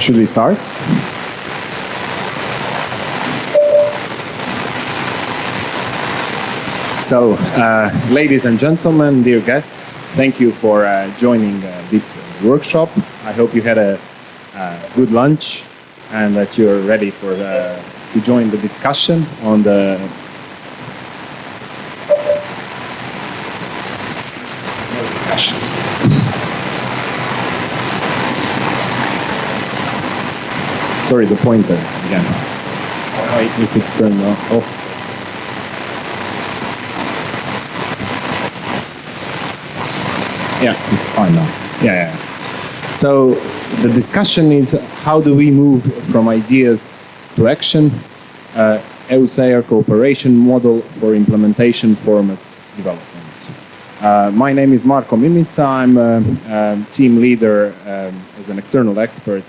Should we start? So, ladies and gentlemen, dear guests, thank you for joining this workshop. I hope you had a good lunch and that you're ready for to join the discussion on the Sorry, the pointer again. If it turned off. Yeah, it's fine now. Yeah. So the discussion is how do we move from ideas to action? EUSAIR cooperation model for implementation formats development. My name is Marko Mimica. I'm a team leader as an external expert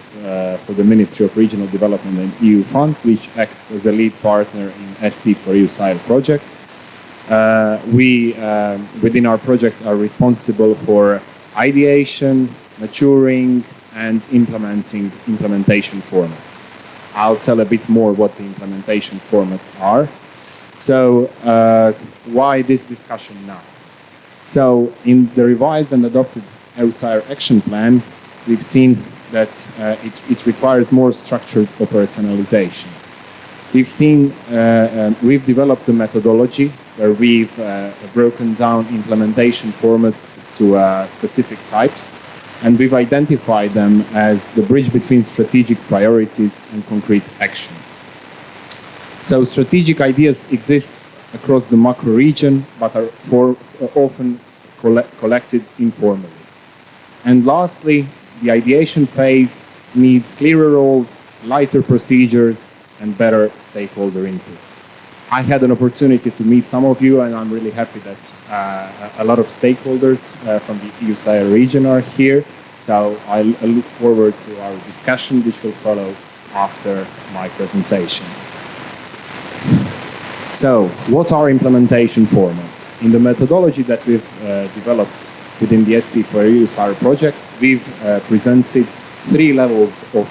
for the Ministry of Regional Development and EU funds, which acts as a lead partner in SP4EUSAIR project. We, within our project, are responsible for ideation, maturing, and implementation formats. I'll tell a bit more what the implementation formats are. So, why this discussion now? So, in the revised and adopted EUSAIR action plan, we've seen that it requires more structured operationalization. We've developed a methodology where we've broken down implementation formats to specific types, and we've identified them as the bridge between strategic priorities and concrete action. So strategic ideas exist across the macro region, but are often collected informally. And lastly, the ideation phase needs clearer roles, lighter procedures, and better stakeholder inputs. I had an opportunity to meet some of you, and I'm really happy that a lot of stakeholders from the EUSAIR region are here. So I look forward to our discussion, which will follow after my presentation. So, what are implementation formats? In the methodology that we've developed within the SP4EUSAIR project, we've presented three levels of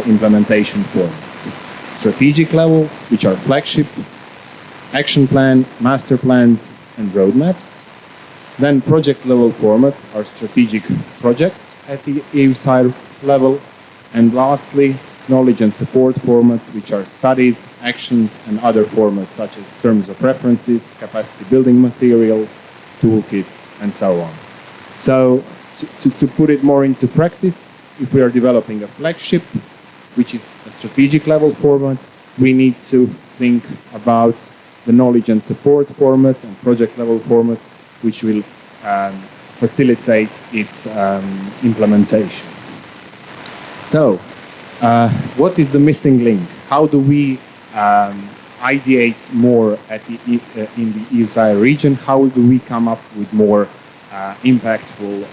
implementation formats. Strategic level, which are flagship, action plan, master plans, and roadmaps. Then project level formats are strategic projects at the EUSAIR level. And lastly, knowledge and support formats, which are studies, actions, and other formats such as terms of references, capacity building materials, toolkits, and so on. So to put it more into practice, if we are developing a flagship, which is a strategic level format, we need to think about the knowledge and support formats and project level formats, which will facilitate its implementation. So, what is the missing link? How do we ideate more in the EUSAIR region? How do we come up with more impactful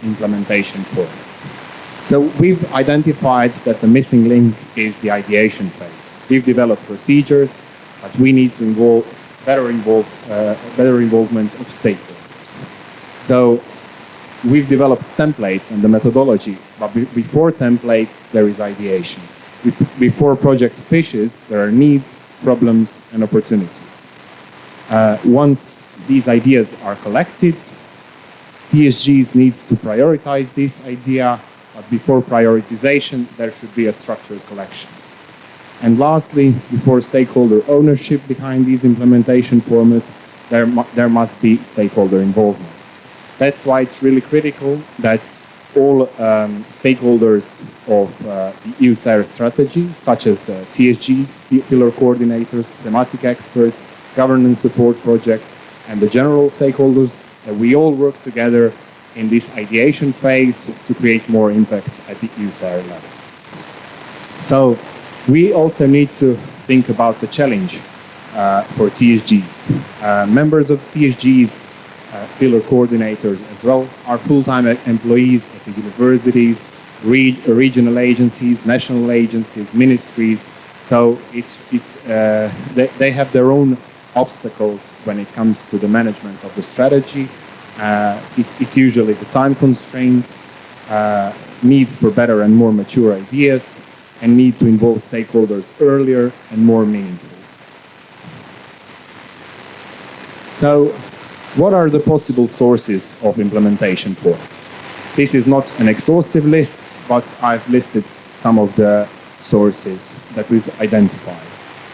implementation formats? So we've identified that the missing link is the ideation phase. We've developed procedures, but we need to better involvement of stakeholders. So we've developed templates and the methodology, but before templates, there is ideation. Before project fishes, there are needs, problems, and opportunities. Once these ideas are collected, TSGs need to prioritize this idea, but before prioritization, there should be a structured collection. And lastly, before stakeholder ownership behind these implementation formats, there must be stakeholder involvement. That's why it's really critical that all stakeholders of the EUSAIR strategy, such as TSGs, pillar coordinators, thematic experts, governance support projects, and the general stakeholders, that we all work together in this ideation phase to create more impact at the EUSAIR level. So we also need to think about the challenge for TSGs. Members of TSGs, pillar coordinators as well, are full-time employees at the universities, regional agencies, national agencies, ministries. So they have their own obstacles when it comes to the management of the strategy. It's usually the time constraints, need for better and more mature ideas, and need to involve stakeholders earlier and more meaningfully. So, what are the possible sources of implementation formats? This is not an exhaustive list, but I've listed some of the sources that we've identified.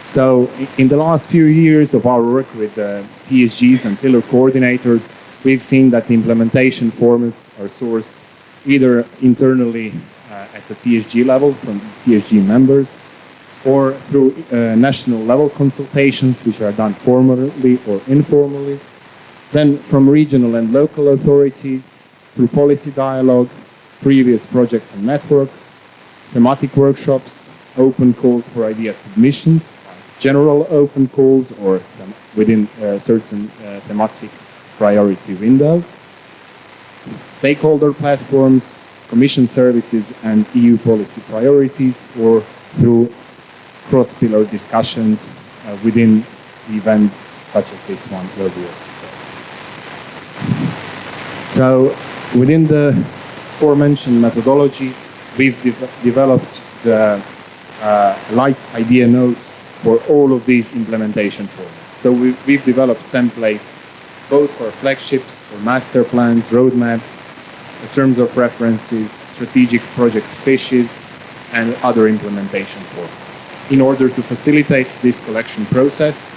So, in the last few years of our work with TSGs and pillar coordinators, we've seen that the implementation formats are sourced either internally at the TSG level from TSG members, or through national level consultations, which are done formally or informally, then from regional and local authorities, through policy dialogue, previous projects and networks, thematic workshops, open calls for idea submissions, general open calls or within a certain thematic priority window, stakeholder platforms, commission services and EU policy priorities, or through cross-pillar discussions within events such as this one where we are today. So within the aforementioned methodology, we've developed the light idea note for all of these implementation formats. So we've developed templates both for flagships, for master plans, roadmaps, terms of references, strategic project fishes, and other implementation formats in order to facilitate this collection process.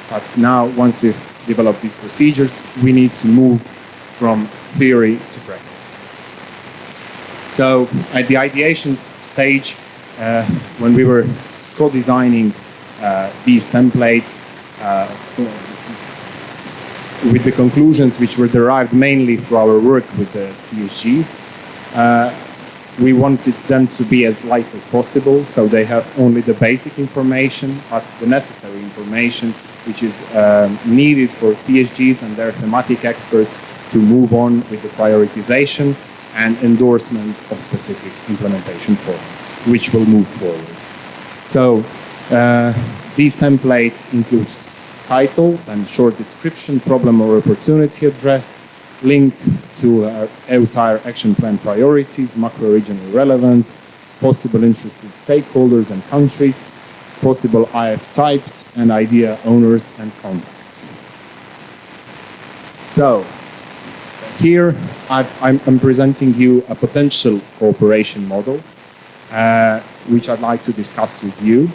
But now, once we've developed these procedures, we need to move from theory to practice. So at the ideation stage, when we were co-designing these templates with the conclusions which were derived mainly through our work with the TSGs, we wanted them to be as light as possible, so they have only the basic information, but the necessary information which is needed for TSGs and their thematic experts to move on with the prioritization and endorsement of specific implementation formats, which will move forward. So these templates include title and short description, problem or opportunity addressed, link to EUSAIR action plan priorities, macro-regional relevance, possible interested stakeholders and countries, possible IF types, and idea owners and contacts. So, here I'm presenting you a potential cooperation model, which I'd like to discuss with you.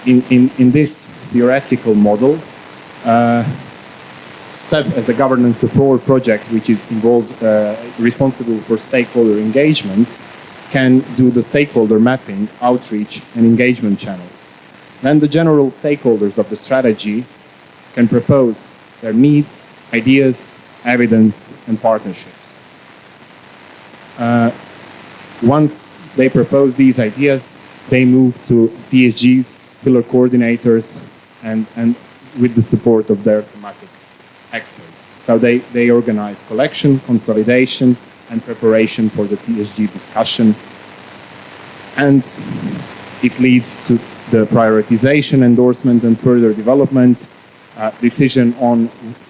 In this theoretical model, STEP as a governance support project, which is involved, responsible for stakeholder engagement, can do the stakeholder mapping, outreach, and engagement channels. Then the general stakeholders of the strategy can propose their needs, ideas, evidence, and partnerships. Once they propose these ideas, they move to TSGs, pillar coordinators, and with the support of their thematic experts. So they organize collection, consolidation, and preparation for the TSG discussion. And it leads to the prioritization, endorsement, and further development decision on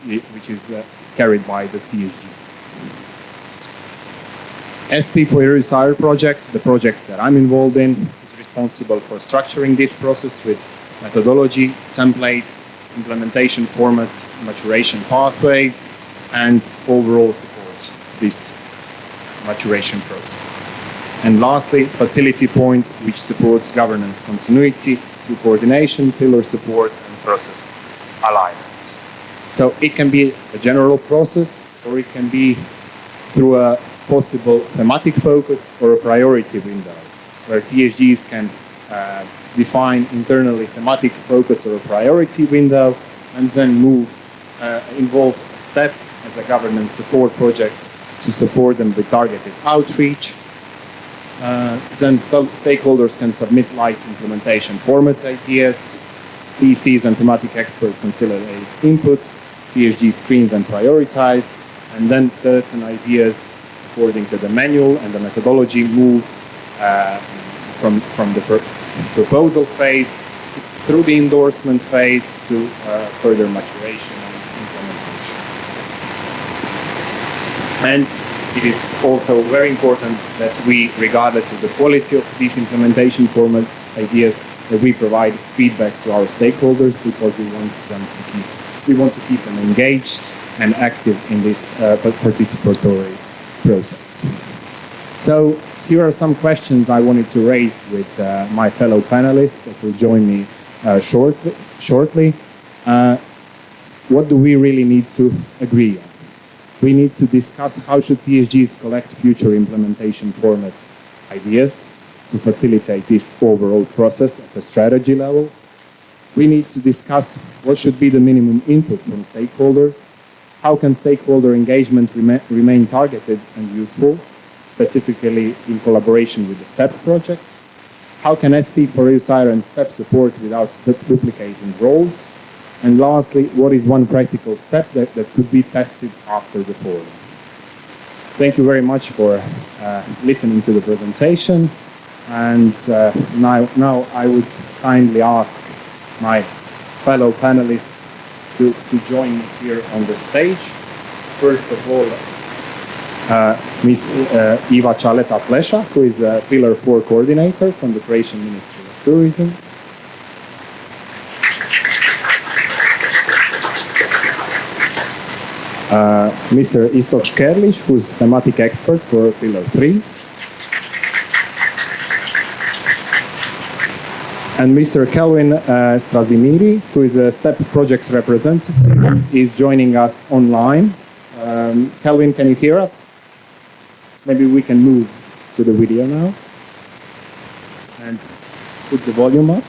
which is carried by the TSGs. SP for EUSAIR project, the project that I'm involved in, is responsible for structuring this process with methodology, templates, implementation formats, maturation pathways, and overall support to this maturation process. And lastly, facility point, which supports governance continuity through coordination, pillar support, and process alignment. So it can be a general process, or it can be through a possible thematic focus or a priority window, where TSGs can define internally thematic focus or a priority window, and then involve STEP as a governance support project to support them with targeted outreach. Then stakeholders can submit light implementation format ideas, PCs and thematic experts consolidate inputs, TSG screens and prioritize, and then certain ideas according to the manual and the methodology move from the proposal phase through the endorsement phase to further maturation and implementation. And it is also very important that we, regardless of the quality of these implementation formats, ideas, that we provide feedback to our stakeholders, because we want to keep them engaged and active in this participatory process. So here are some questions I wanted to raise with my fellow panelists that will join me shortly. What do we really need to agree on? We need to discuss how should TSGs collect future implementation format ideas to facilitate this overall process at the strategy level. We need to discuss what should be the minimum input from stakeholders. How can stakeholder engagement remain targeted and useful, specifically in collaboration with the STEP project? How can SP for EUSAIR and STEP support without duplicating roles? And lastly, what is one practical step that could be tested after the forum? Thank you very much for listening to the presentation. And now I would kindly ask my fellow panelists to join me here on the stage. First of all, Ms. Iva Čaleta-Pleša, who is a Pillar 4 coordinator from the Croatian Ministry of Tourism. Mr. Istok Škerlić, who is thematic expert for Pillar 3. And Mr. Kelvin Strazimiri, who is a STEP project representative, is joining us online. Kelvin, can you hear us? Maybe we can move to the video now and put the volume up,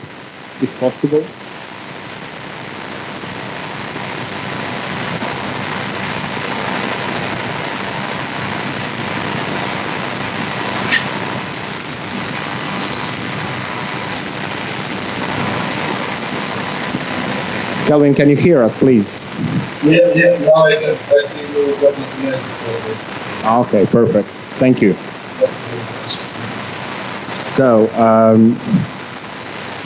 if possible. Kelvin, can you hear us, please? Yeah, now I can. I think what is next. Okay, perfect. Thank you. So,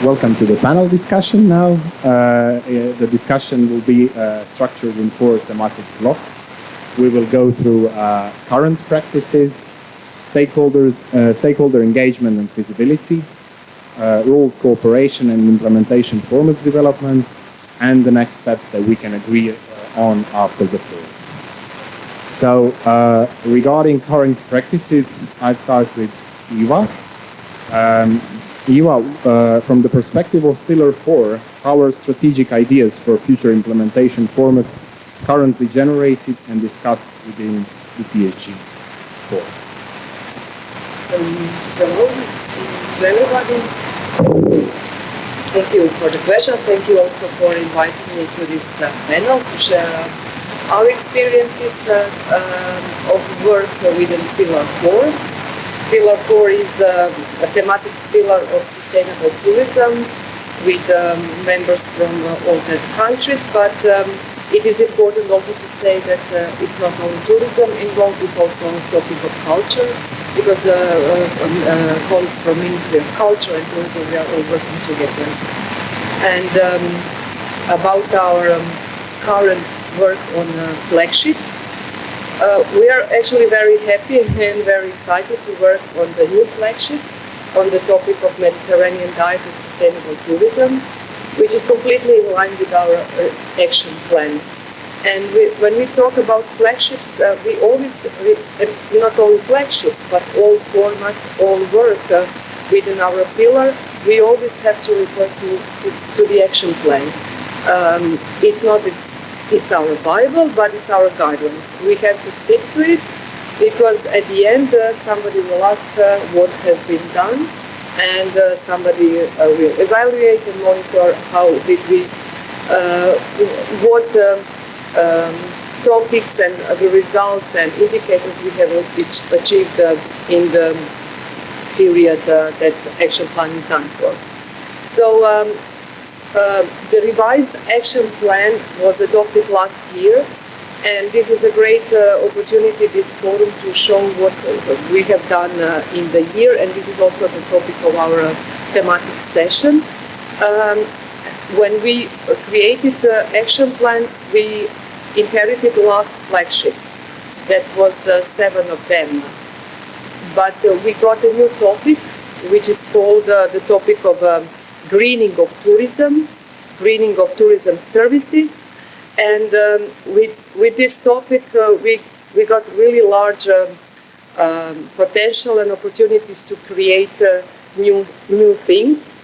welcome to the panel discussion now. The discussion will be structured in 4 thematic blocks. We will go through current practices, stakeholder engagement and visibility, rules cooperation and implementation formats development, and the next steps that we can agree on after the forum. So, regarding current practices, I'll start with Iva. Iva, from the perspective of Pillar 4, how are strategic ideas for future implementation formats currently generated and discussed within the TSG forum? Hello to everybody. Thank you for the question. Thank you also for inviting me to this panel to share our experiences of work within Pillar 4. Pillar 4 is a thematic pillar of sustainable tourism with members from all the countries, but it is important also to say that it's not only tourism involved, it's also a topic of culture, because colleagues from Ministry of Culture and Tourism, we are all working together. And about our current work on flagships, we are actually very happy and very excited to work on the new flagship on the topic of Mediterranean diet and sustainable tourism, which is completely in line with our action plan. And when we talk about flagships, we always, not only flagships, but all formats, all work within our pillar, we always have to refer to the action plan. It's our Bible, but it's our guidelines. We have to stick to it, because at the end, somebody will ask what has been done, and somebody will evaluate and monitor how did we, what topics and the results and indicators we have achieved in the period that action plan is done for. So the revised action plan was adopted last year, and this is a great opportunity, this forum, to show what we have done in the year, and this is also the topic of our thematic session. When we created the action plan, we inherited the last flagships. That was 7 of them. But we got a new topic, which is called the topic of greening of tourism services. And with this topic, we got really large potential and opportunities to create new things.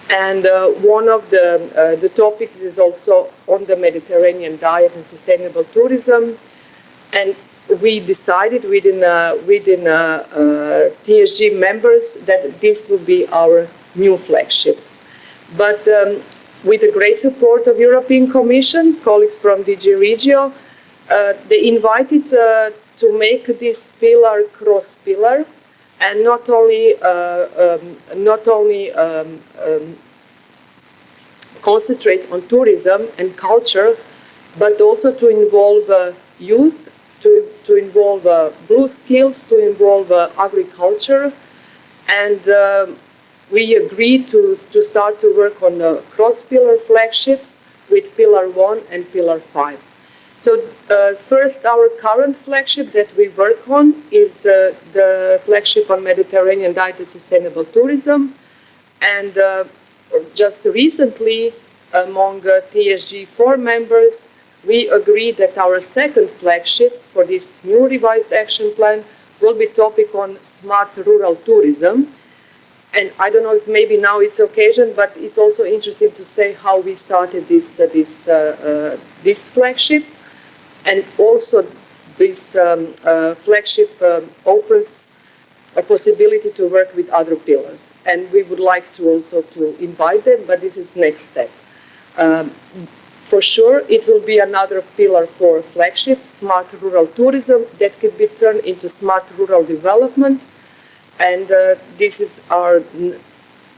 And one of the topics is also on the Mediterranean diet and sustainable tourism. And we decided within TSG members that this will be our new flagship. But with the great support of European Commission, colleagues from DG Regio, they invited to make this pillar cross-pillar, and not only concentrate on tourism and culture, but also to involve youth, to involve blue skills, to involve agriculture, and we agreed to start to work on a cross-pillar flagship with Pillar 1 and Pillar 5. So first, our current flagship that we work on is the flagship on Mediterranean diet and sustainable tourism. And just recently, among TSG 4 members, we agreed that our second flagship for this new revised action plan will be topic on smart rural tourism. And I don't know if maybe now it's occasion, but it's also interesting to say how we started this flagship. And also this flagship opens a possibility to work with other pillars. And we would like to also to invite them, but this is next step. For sure, it will be another pillar for flagship, smart rural tourism, that could be turned into smart rural development. And this is our,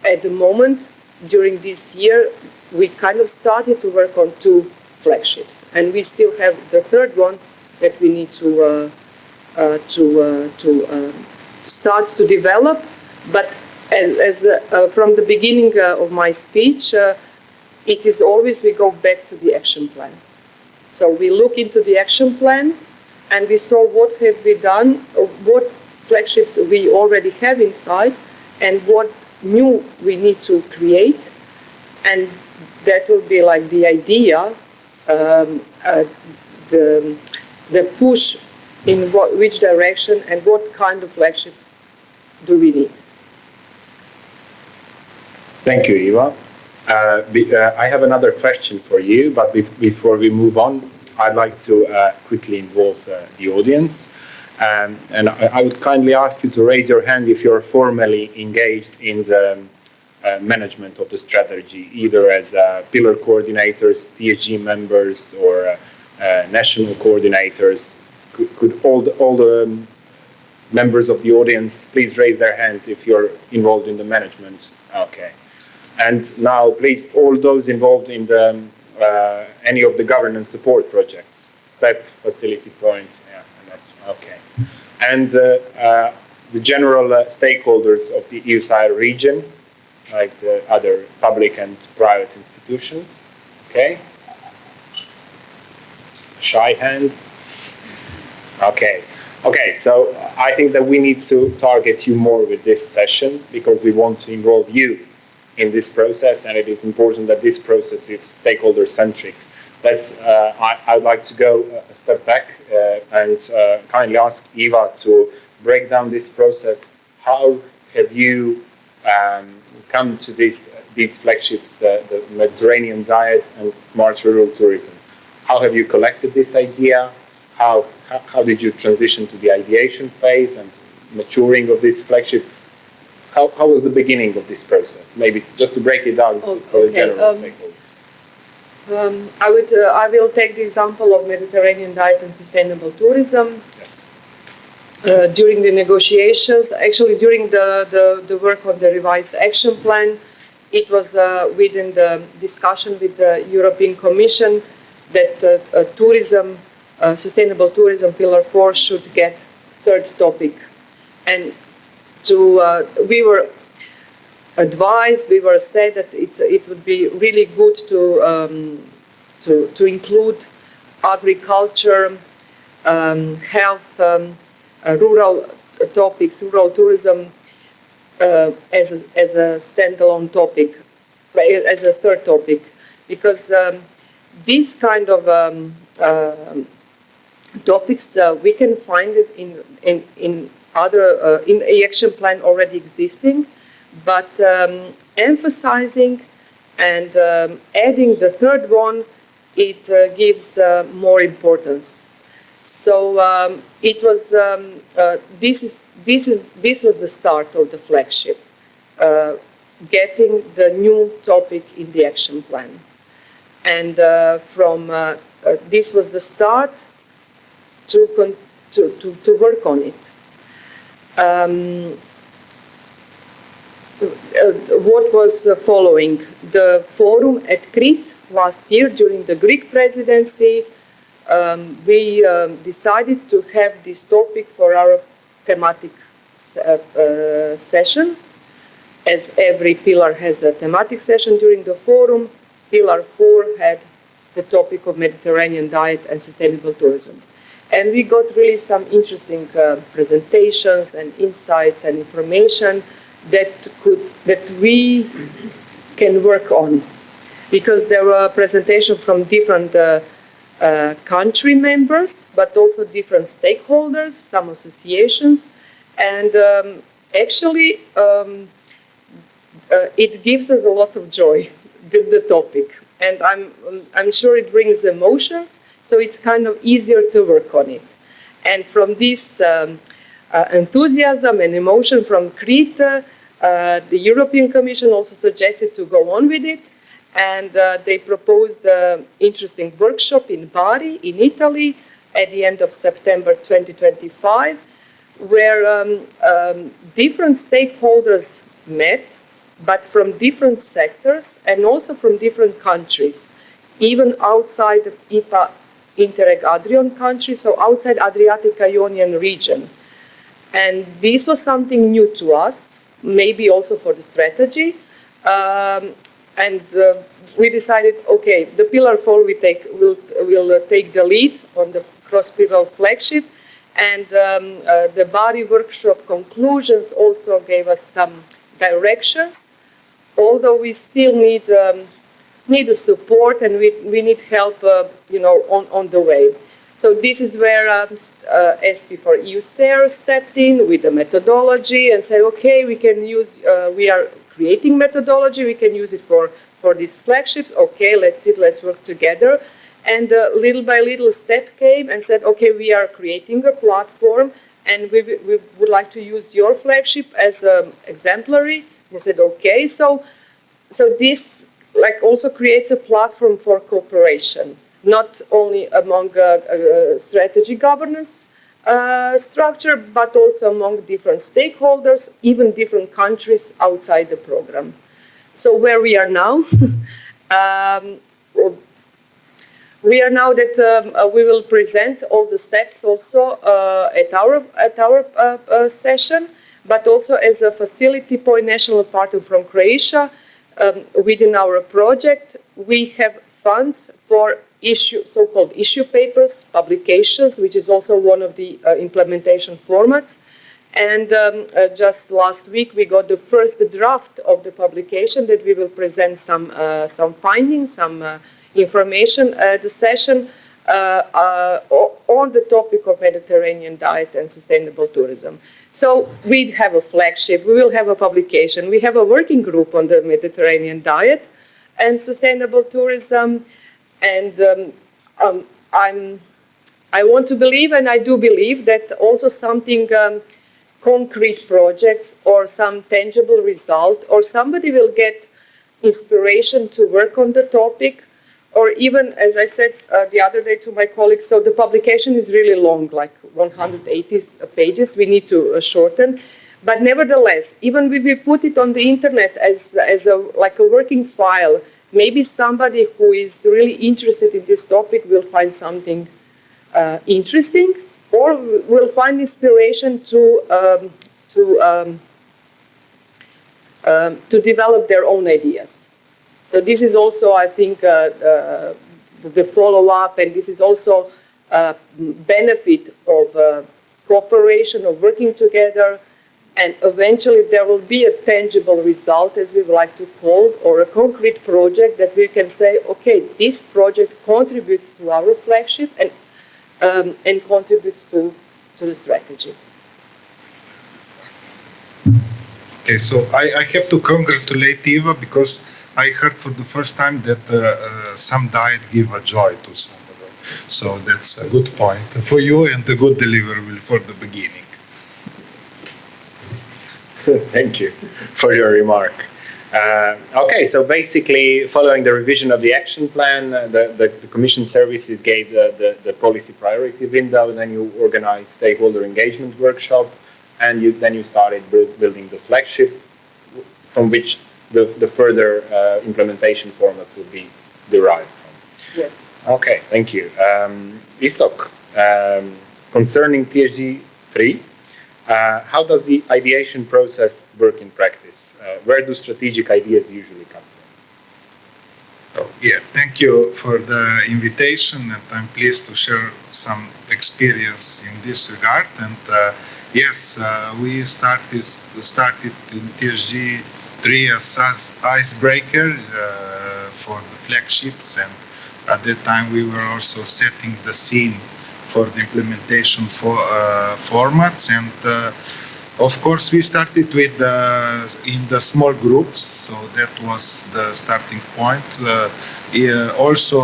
at the moment, during this year, we kind of started to work on 2 flagships. And we still have the third one that we need to start to develop. But from the beginning of my speech, it is always we go back to the action plan. So we look into the action plan and we saw what have we done, what flagships we already have inside, and what new we need to create. And that will be like the idea, the push in which direction and what kind of flagship do we need. Thank you, Eva. I have another question for you, but before we move on, I'd like to quickly involve the audience. And I would kindly ask you to raise your hand if you're formally engaged in the management of the strategy, either as pillar coordinators, TSG members, or national coordinators. Could all the members of the audience please raise their hands if you're involved in the management? Okay. And now, please, all those involved in the any of the governance support projects, STEP, Facility Point, yeah, and that's okay. And the general stakeholders of the EUSAIR region, like the other public and private institutions, okay? Shy hands. Okay. Okay, so I think that we need to target you more with this session because we want to involve you in this process, and it is important that this process is stakeholder-centric. I'd like to go a step back and kindly ask Eva to break down this process. How have you come to these flagships, the Mediterranean diet and smart rural tourism? How have you collected this idea? How did you transition to the ideation phase and maturing of this flagship? How was the beginning of this process? Maybe just to break it down for the general stakeholders. I will take the example of Mediterranean diet and sustainable tourism. Yes. During the negotiations, actually during the work on the revised action plan, it was within the discussion with the European Commission that tourism, sustainable tourism pillar 4 should get third topic. And we were advised, we were said that it would be really good to include agriculture, health, rural topics, rural tourism as a standalone topic, as a third topic, because these kind of topics we can find it in other in a action plan already existing, but emphasizing and adding the third one, it gives more importance. So it was this was the start of the flagship, getting the new topic in the action plan, and from this was the start to work on it. What was following? The forum at Crete last year during the Greek presidency, we decided to have this topic for our thematic session. As every pillar has a thematic session during the forum, Pillar 4 had the topic of Mediterranean diet and sustainable tourism. And we got really some interesting presentations and insights and information that we can work on, because there were presentations from different country members, but also different stakeholders, some associations, and actually it gives us a lot of joy, the topic, and I'm sure it brings emotions. So it's kind of easier to work on it. And from this enthusiasm and emotion from Crete, the European Commission also suggested to go on with it. And they proposed an interesting workshop in Bari, in Italy, at the end of September 2025, where different stakeholders met, but from different sectors and also from different countries, even outside the IPA Interreg Adrian countries, so outside Adriatic-Ionian region. And this was something new to us, maybe also for the strategy. We decided, okay, the Pillar 4 will take the lead on the cross-pillar flagship, and the Bari workshop conclusions also gave us some directions, although we still need the support and we need help, on the way. So this is where SP for EUSAIR stepped in with the methodology and said, okay, we can use, we are creating methodology, we can use it for these flagships. Okay, let's work together. And little by little step came and said, okay, we are creating a platform and we would like to use your flagship as exemplary. They said, okay, so this also creates a platform for cooperation, not only among strategy governance structure, but also among different stakeholders, even different countries outside the program. So where we are now, we are now that we will present all the steps also at our session, but also as a facility point national partner from Croatia. Within our project, we have funds for so-called issue papers, publications, which is also one of the implementation formats. And just last week, we got the first draft of the publication that we will present some findings, some information at the session on the topic of Mediterranean diet and sustainable tourism. So we have a flagship, we will have a publication, we have a working group on the Mediterranean diet and sustainable tourism, and I want to believe, and I do believe, that also something concrete projects or some tangible result, or somebody will get inspiration to work on the topic, or even, as I said the other day to my colleagues, so the publication is really long, like 180 pages, we need to shorten. But nevertheless, even if we put it on the internet as a working file, maybe somebody who is really interested in this topic will find something interesting, or will find inspiration to develop their own ideas. So this is also, I think, the follow-up, and this is also benefit of cooperation, of working together, and eventually there will be a tangible result, as we would like to call, or a concrete project that we can say, okay, this project contributes to our flagship and contributes to the strategy. Okay, so I have to congratulate Eva because I heard for the first time that some diet give a joy to somebody. So that's a good point for you and a good deliverable for the beginning. Thank you for your remark. Okay, so basically, following the revision of the action plan, the Commission services gave the policy priority window, then you organized stakeholder engagement workshop, and then you started building the flagship, from which the further implementation formats will be derived from. Yes. Okay, thank you. Istok, concerning TSG 3, how does the ideation process work in practice? Where do strategic ideas usually come from? So, yeah, thank you for the invitation, and I'm pleased to share some experience in this regard. And yes, we started in TSG 3 as icebreaker for the flagships, and at that time we were also setting the scene for the implementation formats, and of course we started with in the small groups, so that was the starting point. Also,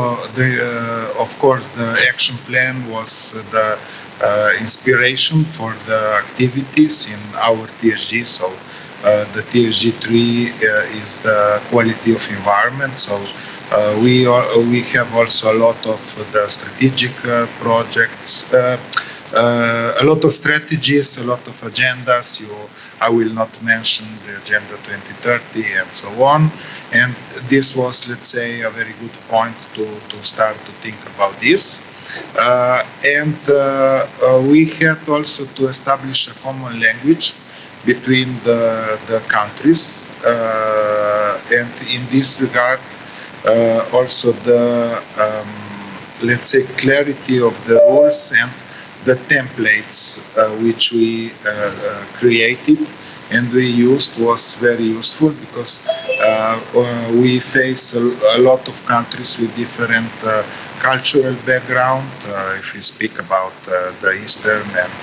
of course, the action plan was the inspiration for the activities in our TSG. So the TSG 3 is the quality of environment. So we have also a lot of the strategic projects, a lot of strategies, a lot of agendas. I will not mention the Agenda 2030 and so on. And this was, let's say, a very good point to start to think about this. We had also to establish a common language between the countries. And in this regard, also the, let's say, clarity of the rules and the templates which we created and we used was very useful, because we face a lot of countries with different cultural background. If we speak about the eastern and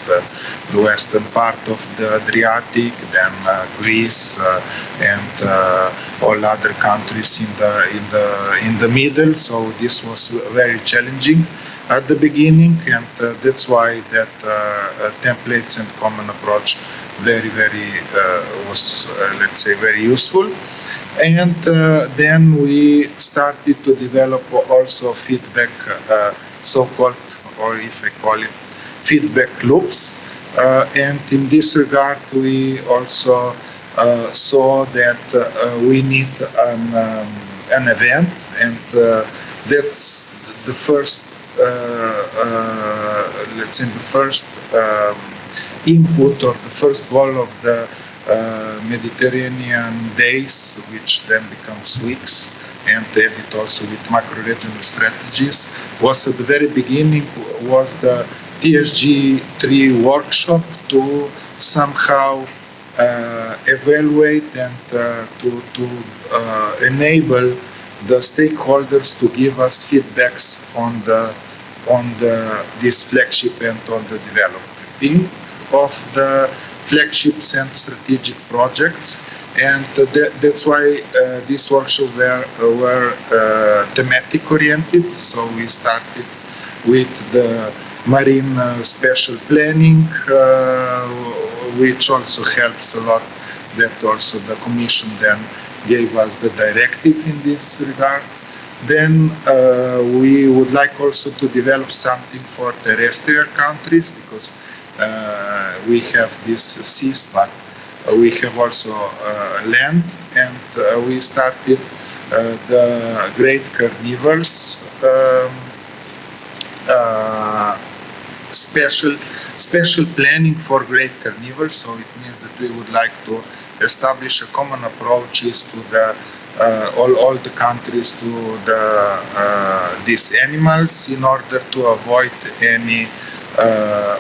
the western part of the Adriatic, then Greece and all other countries in the middle. So this was very challenging at the beginning, and that's why that templates and common approach very was let's say very useful. And then we started to develop also feedback, so-called, or if I call it, feedback loops. And in this regard, we also saw that we need an event, and that's the first, let's say, the first input or the first goal of the Mediterranean days, which then becomes weeks, and added also with macro-regional strategies, was at the very beginning was the TSG 3 workshop to somehow evaluate and to enable the stakeholders to give us feedbacks on this flagship and on the developing of the flagships and strategic projects. And that's why this workshop were thematic oriented. So we started with the marine special planning, which also helps a lot, that also the Commission then gave us the directive in this regard. Then we would like also to develop something for terrestrial countries, because we have this seas, but we have also land, and we started the great carnivores special planning for great carnivores. So it means that we would like to establish a common approaches to the all the countries to these animals in order to avoid any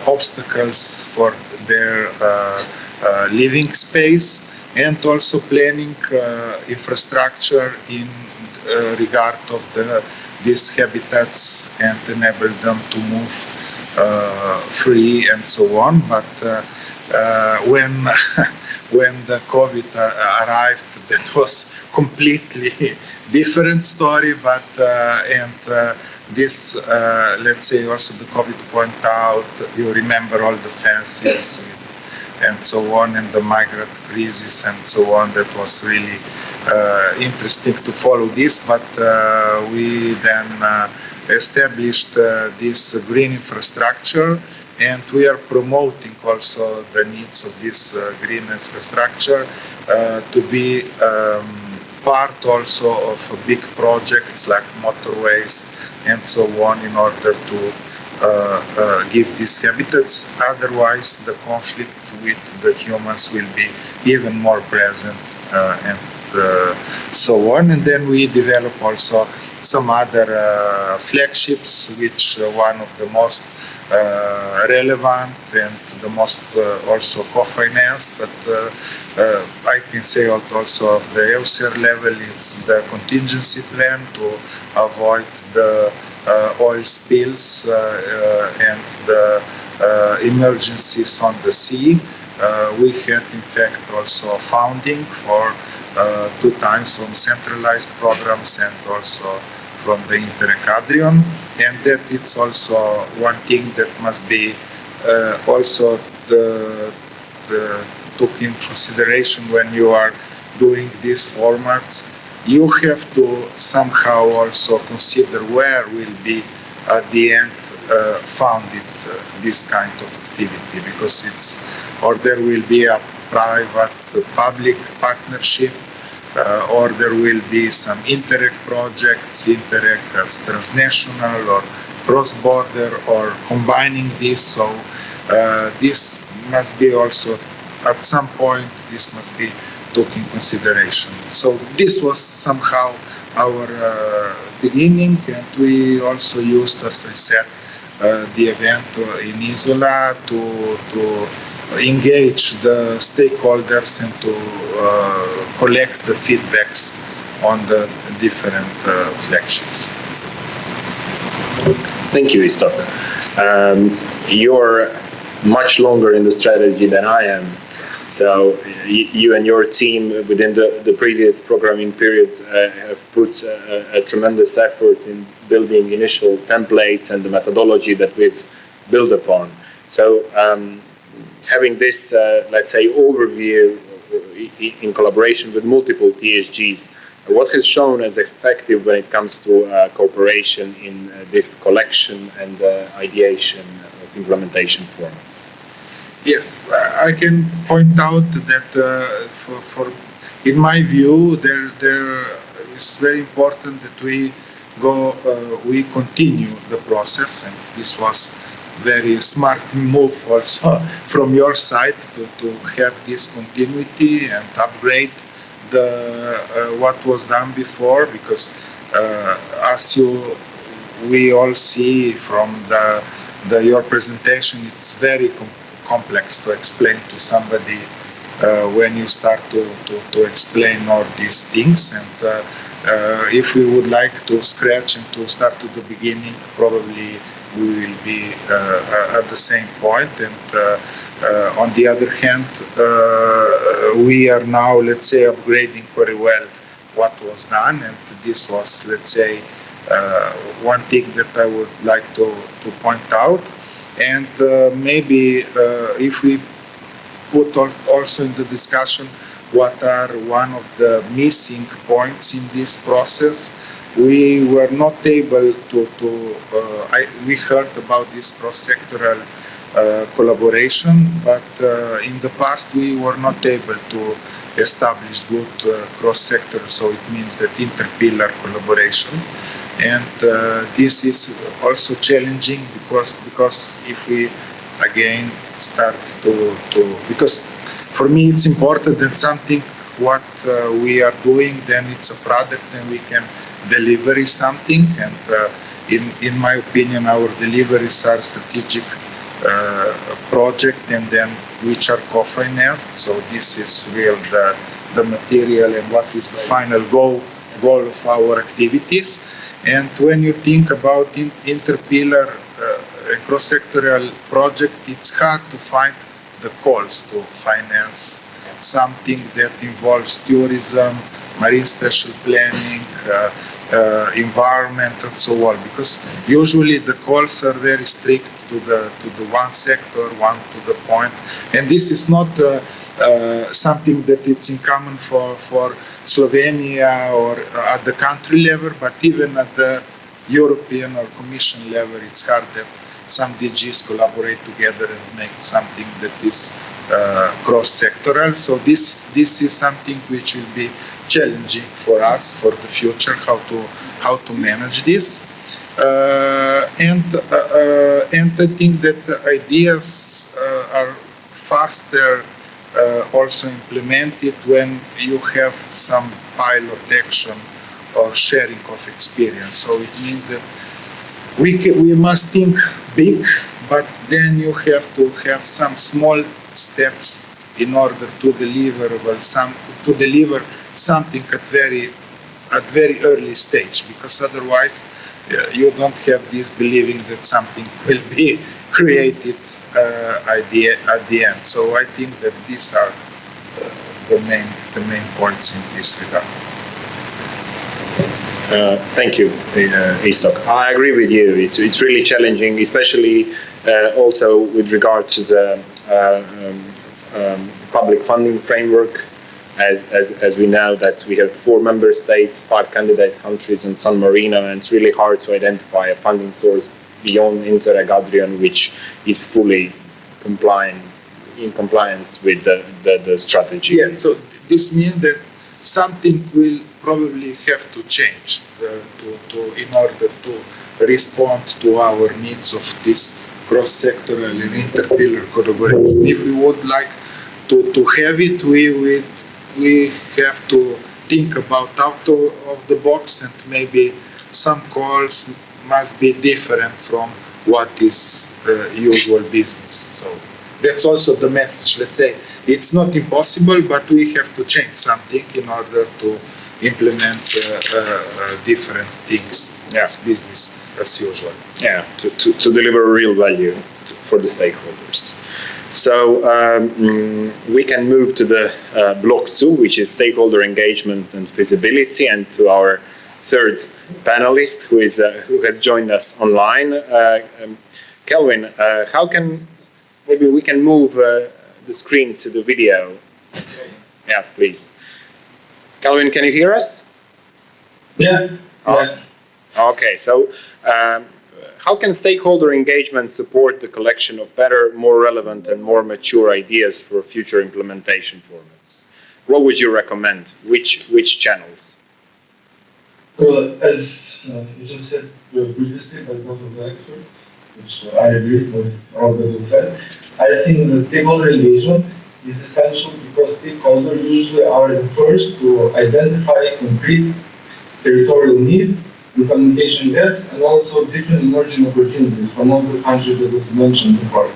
obstacles for their living space, and also planning infrastructure in regard of these habitats and enable them to move free and so on. But when when the COVID arrived, that was completely different story. But this, let's say, also the COVID point out. You remember all the fences and so on, and the migrant crisis and so on. That was really interesting to follow this. But we then established this green infrastructure, and we are promoting also the needs of this green infrastructure to be part also of big projects like motorways and so on, in order to give these habitats. Otherwise, the conflict with the humans will be even more present and so on. And then we develop also some other flagships, which one of the most relevant and the most also co-financed, but I can say also of the EUSAIR level is the contingency plan to avoid the oil spills and the emergencies on the sea. We had in fact also funding for 2 times from centralized programs and also from the Interreg, and that it's also one thing that must be also took in consideration when you are doing these formats. You have to somehow also consider where will be at the end funded this kind of activity, because it's, or there will be a private-public partnership, or there will be some Interreg projects, Interreg as transnational or cross-border, or combining this. So this must be also, at some point, this must be took in consideration. So this was somehow our beginning, and we also used, as I said, the event in Isola to engage the stakeholders and to collect the feedbacks on the different flagships. Thank you, Istok. You're much longer in the strategy than I am. So you and your team within the previous programming period have put a tremendous effort in building initial templates and the methodology that we've built upon. So having this, let's say, overview in collaboration with multiple TSGs, what has shown as effective when it comes to cooperation in this collection and ideation of implementation formats? Yes, I can point out that in my view, there is very important that we continue the process, and this was very smart move also from your side to have this continuity and upgrade what was done before, because as we all see from your presentation, it's very complex to explain to somebody when you start to explain all these things. And if we would like to scratch and to start to the beginning, probably we will be at the same point. And on the other hand, we are now, let's say, upgrading very well what was done. And this was, let's say, one thing that I would like to point out. And maybe if we put also in the discussion what are one of the missing points in this process, we were not able we heard about this cross-sectoral collaboration, but in the past we were not able to establish good cross-sector, so it means that interpillar collaboration. And this is also challenging because if we again start because for me it's important that something what we are doing, then it's a product and we can deliver something. And in my opinion, our deliveries are strategic project and then which are co-financed. So this is real the material and what is the final goal of our activities. And when you think about interpillar cross-sectoral project, it's hard to find the calls to finance something that involves tourism, marine special planning, environment, and so on. Because usually the calls are very strict to the one sector, one to the point, and this is not something that it's in common for Slovenia or at the country level, but even at the European or Commission level, it's hard that some DGs collaborate together and make something that is cross-sectoral. So this is something which will be challenging for us for the future, how to manage this. And I think that the ideas are faster also implemented when you have some pilot action or sharing of experience. So it means that we must think big, but then you have to have some small steps in order to deliver something at very early stage, because otherwise you don't have this believing that something will be created at the end. So I think that these are the main points in this regard. Thank you, Istok. I agree with you. It's really challenging, especially also with regard to the public funding framework. As we know that we have 4 member states, 5 candidate countries, and San Marino, and it's really hard to identify a funding source beyond Interreg Adrian, which is fully in compliance with the strategy. Yeah, so this means that something will probably have to change in order to respond to our needs of this cross-sectoral and interpillar collaboration. If we would like to have it, we have to think about out of the box, and maybe some calls must be different from what is usual business. So that's also the message. Let's say it's not impossible, but we have to change something in order to implement different things as business as usual. Yeah, to deliver real value for the stakeholders. So we can move to the block 2, which is stakeholder engagement and feasibility, and to our third panelist who has joined us online. Kelvin, maybe we can move the screen to the video. Yes, please. Kelvin, can you hear us? Yeah. Okay, so how can stakeholder engagement support the collection of better, more relevant and more mature ideas for future implementation formats? What would you recommend? Which channels? Well, as you just said previously by both of the experts, which I agree with all that you said, I think the stakeholder engagement is essential because stakeholders usually are the first to identify concrete territorial needs, implementation gaps, and also different emerging opportunities from all the countries that was mentioned before.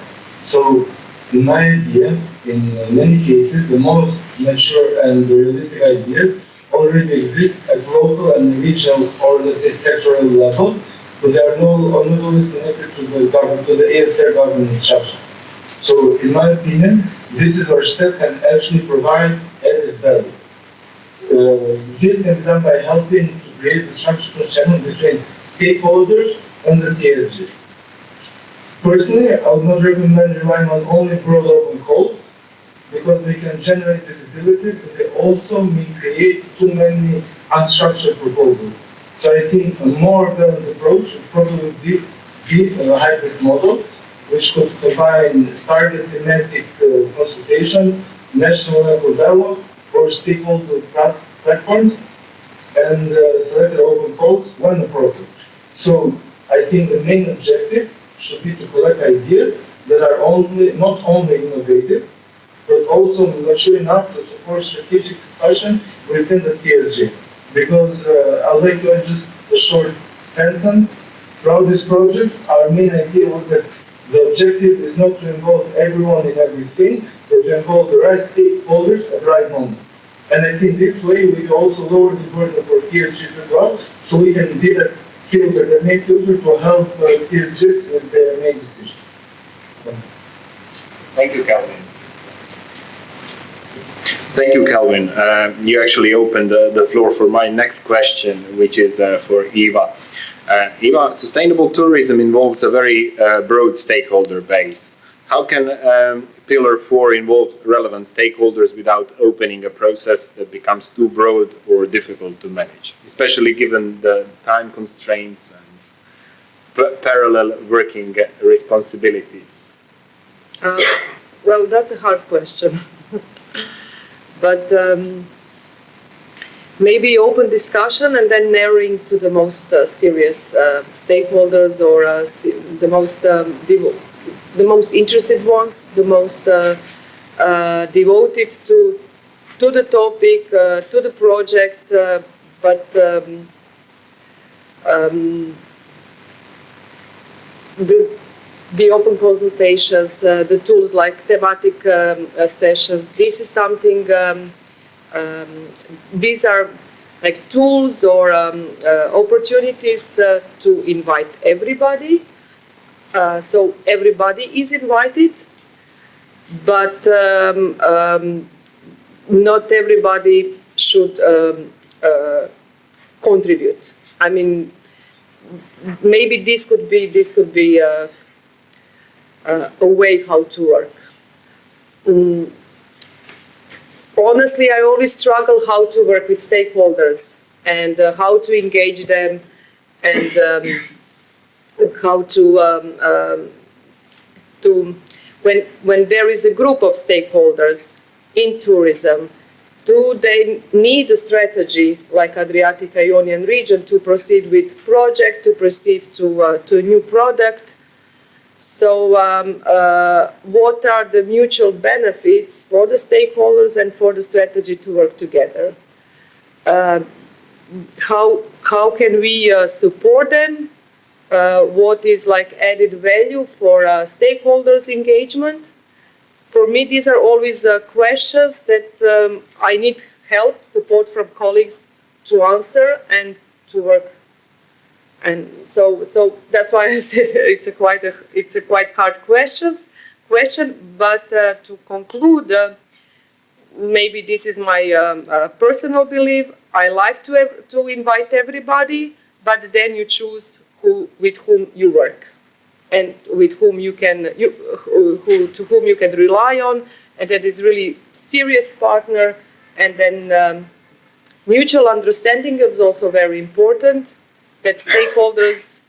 So, in my idea, in many cases, the most mature and realistic ideas already exist at local and regional, or let's say sectoral level, but they are not always connected to the EUSAIR governance structure. So, in my opinion, this is our step and actually provide added value. This can be done by helping to create a structural channel between stakeholders and the TSGs. Personally, I would not recommend relying on only broad open calls because they can generate visibility, but they also may create too many unstructured proposals. So I think a more balanced approach would probably be a hybrid model, which could combine target thematic consultation, national level dialogue, or stakeholder platforms, and selected open calls when appropriate. So I think the main objective should be to collect ideas that are not only innovative, but also mature enough to support strategic discussion within the TSG. Because I'd like to add just a short sentence. Throughout this project, our main idea was that the objective is not to involve everyone in everything, but to involve the right stakeholders at the right moment. And I think this way we also lower the burden for TSGs as well, so we can be that filter, the main filter to help TSGs with their main decisions. Thank you, Calvin. Thank you, Calvin. You actually opened the floor for my next question, which is for Eva. Eva, sustainable tourism involves a very broad stakeholder base. How can Pillar 4 involve relevant stakeholders without opening a process that becomes too broad or difficult to manage, especially given the time constraints and parallel working responsibilities? Well, that's a hard question. But maybe open discussion and then narrowing to the most serious stakeholders or the most interested ones, the most devoted to the topic, to the project, but the open consultations, the tools like thematic sessions. This is something. These are like tools or opportunities to invite everybody. So everybody is invited, but not everybody should contribute. I mean, maybe this could be a way how to work. Honestly, I always struggle how to work with stakeholders and how to engage them and how to when there is a group of stakeholders in tourism, do they need a strategy like Adriatic Ionian region to proceed with project, to proceed to a new product? So what are the mutual benefits for the stakeholders and for the strategy to work together? How can we support them? What is like added value for stakeholders engagement? For me, these are always questions that I need help, support from colleagues to answer and to work. And so that's why I said it's a quite hard question. But to conclude, maybe this is my personal belief. I like to invite everybody, but then you choose with whom you work, and with whom you can to whom you can rely on, and that is really serious partner. And then mutual understanding is also very important. That stakeholders,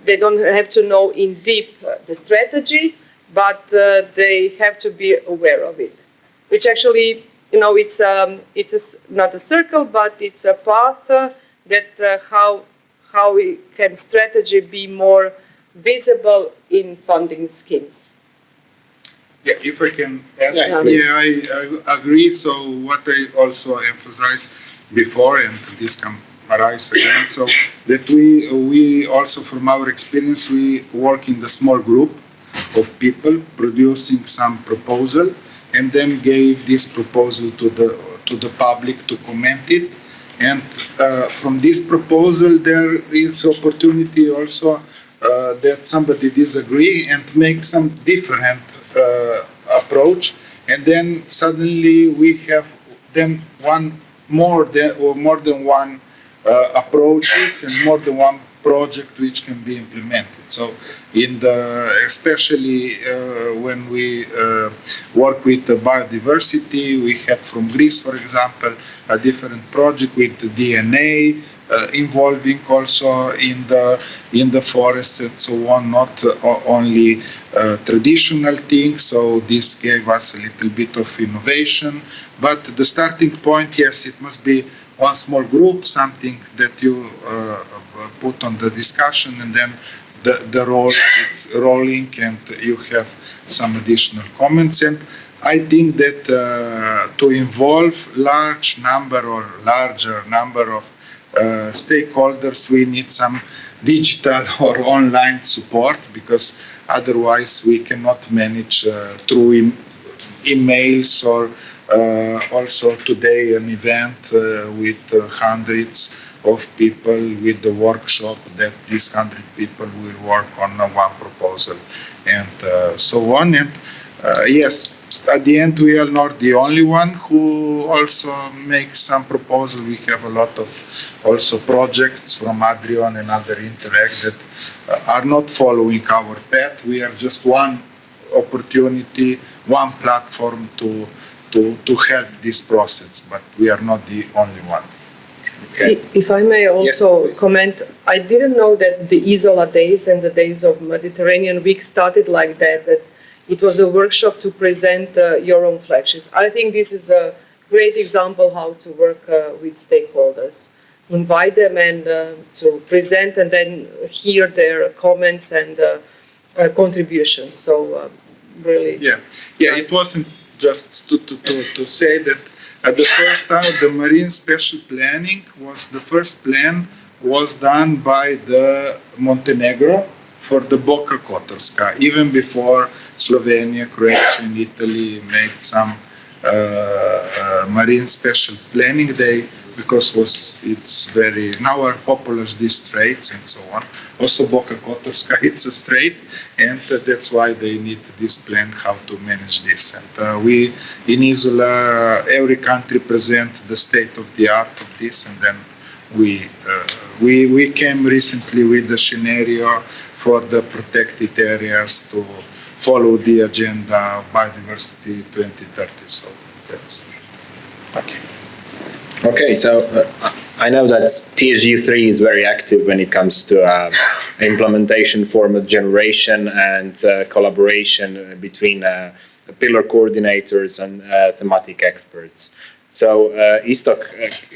they don't have to know in deep the strategy, but they have to be aware of it. Which actually, it's not a circle, but it's a path that how can strategy be more visible in funding schemes. Yeah, if I can add, Yeah. I agree. So what I also emphasized before, and this can arise again, so that we also, from our experience, we work in the small group of people producing some proposal, and then gave this proposal to the public to comment it. And from this proposal, there is opportunity also that somebody disagree and make some different approach, and then suddenly we have then more than one approaches and more than one project which can be implemented. So especially when we work with the biodiversity, we have from Greece, for example, a different project with the DNA involving also in the forests and so on, not only traditional things. So this gave us a little bit of innovation, but the starting point, yes, it must be one small group, something that you put on the discussion, and then the roll it's rolling, and you have some additional comments. And I think that to involve larger number of stakeholders, we need some digital or online support, because otherwise we cannot manage through emails or also today an event with hundreds of people with the workshop, that these 100 people will work on one proposal and so on. And yes, at the end we are not the only one who also makes some proposal. We have a lot of also projects from Adrian and other Interact that are not following our path. We are just one opportunity, one platform to help this process, but we are not the only one. Okay. If I may also Yes, comment, I didn't know that the Isola Days and the Days of Mediterranean Week started like that it was a workshop to present your own flagships. I think this is a great example how to work with stakeholders. Invite them and to present and then hear their comments and contributions. So really, yeah, nice. It wasn't just to say that at the first time the marine special planning was the first plan was done by the Montenegro for the Boka Kotorska, even before Slovenia, Croatia, and Italy made some marine special planning. Because it's very now are popular these straits and so on. Also Boka Kotorska, it's a strait, and that's why they need this plan how to manage this. And we in Isola, every country present the state of the art of this, and then we came recently with the scenario for the protected areas to follow the agenda biodiversity 2030. So that's okay. Okay, so I know that TSG3 is very active when it comes to implementation, format generation, and collaboration between pillar coordinators and thematic experts. So, Istok,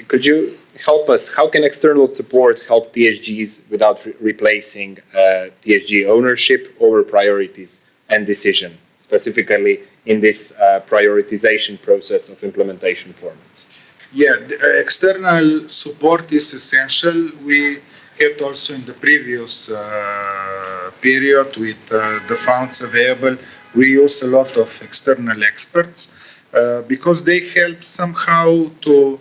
could you help us? How can external support help TSGs without replacing TSG ownership over priorities and decision, specifically in this prioritization process of implementation formats? Yeah, the external support is essential. We had also in the previous period with the funds available, we use a lot of external experts because they help somehow to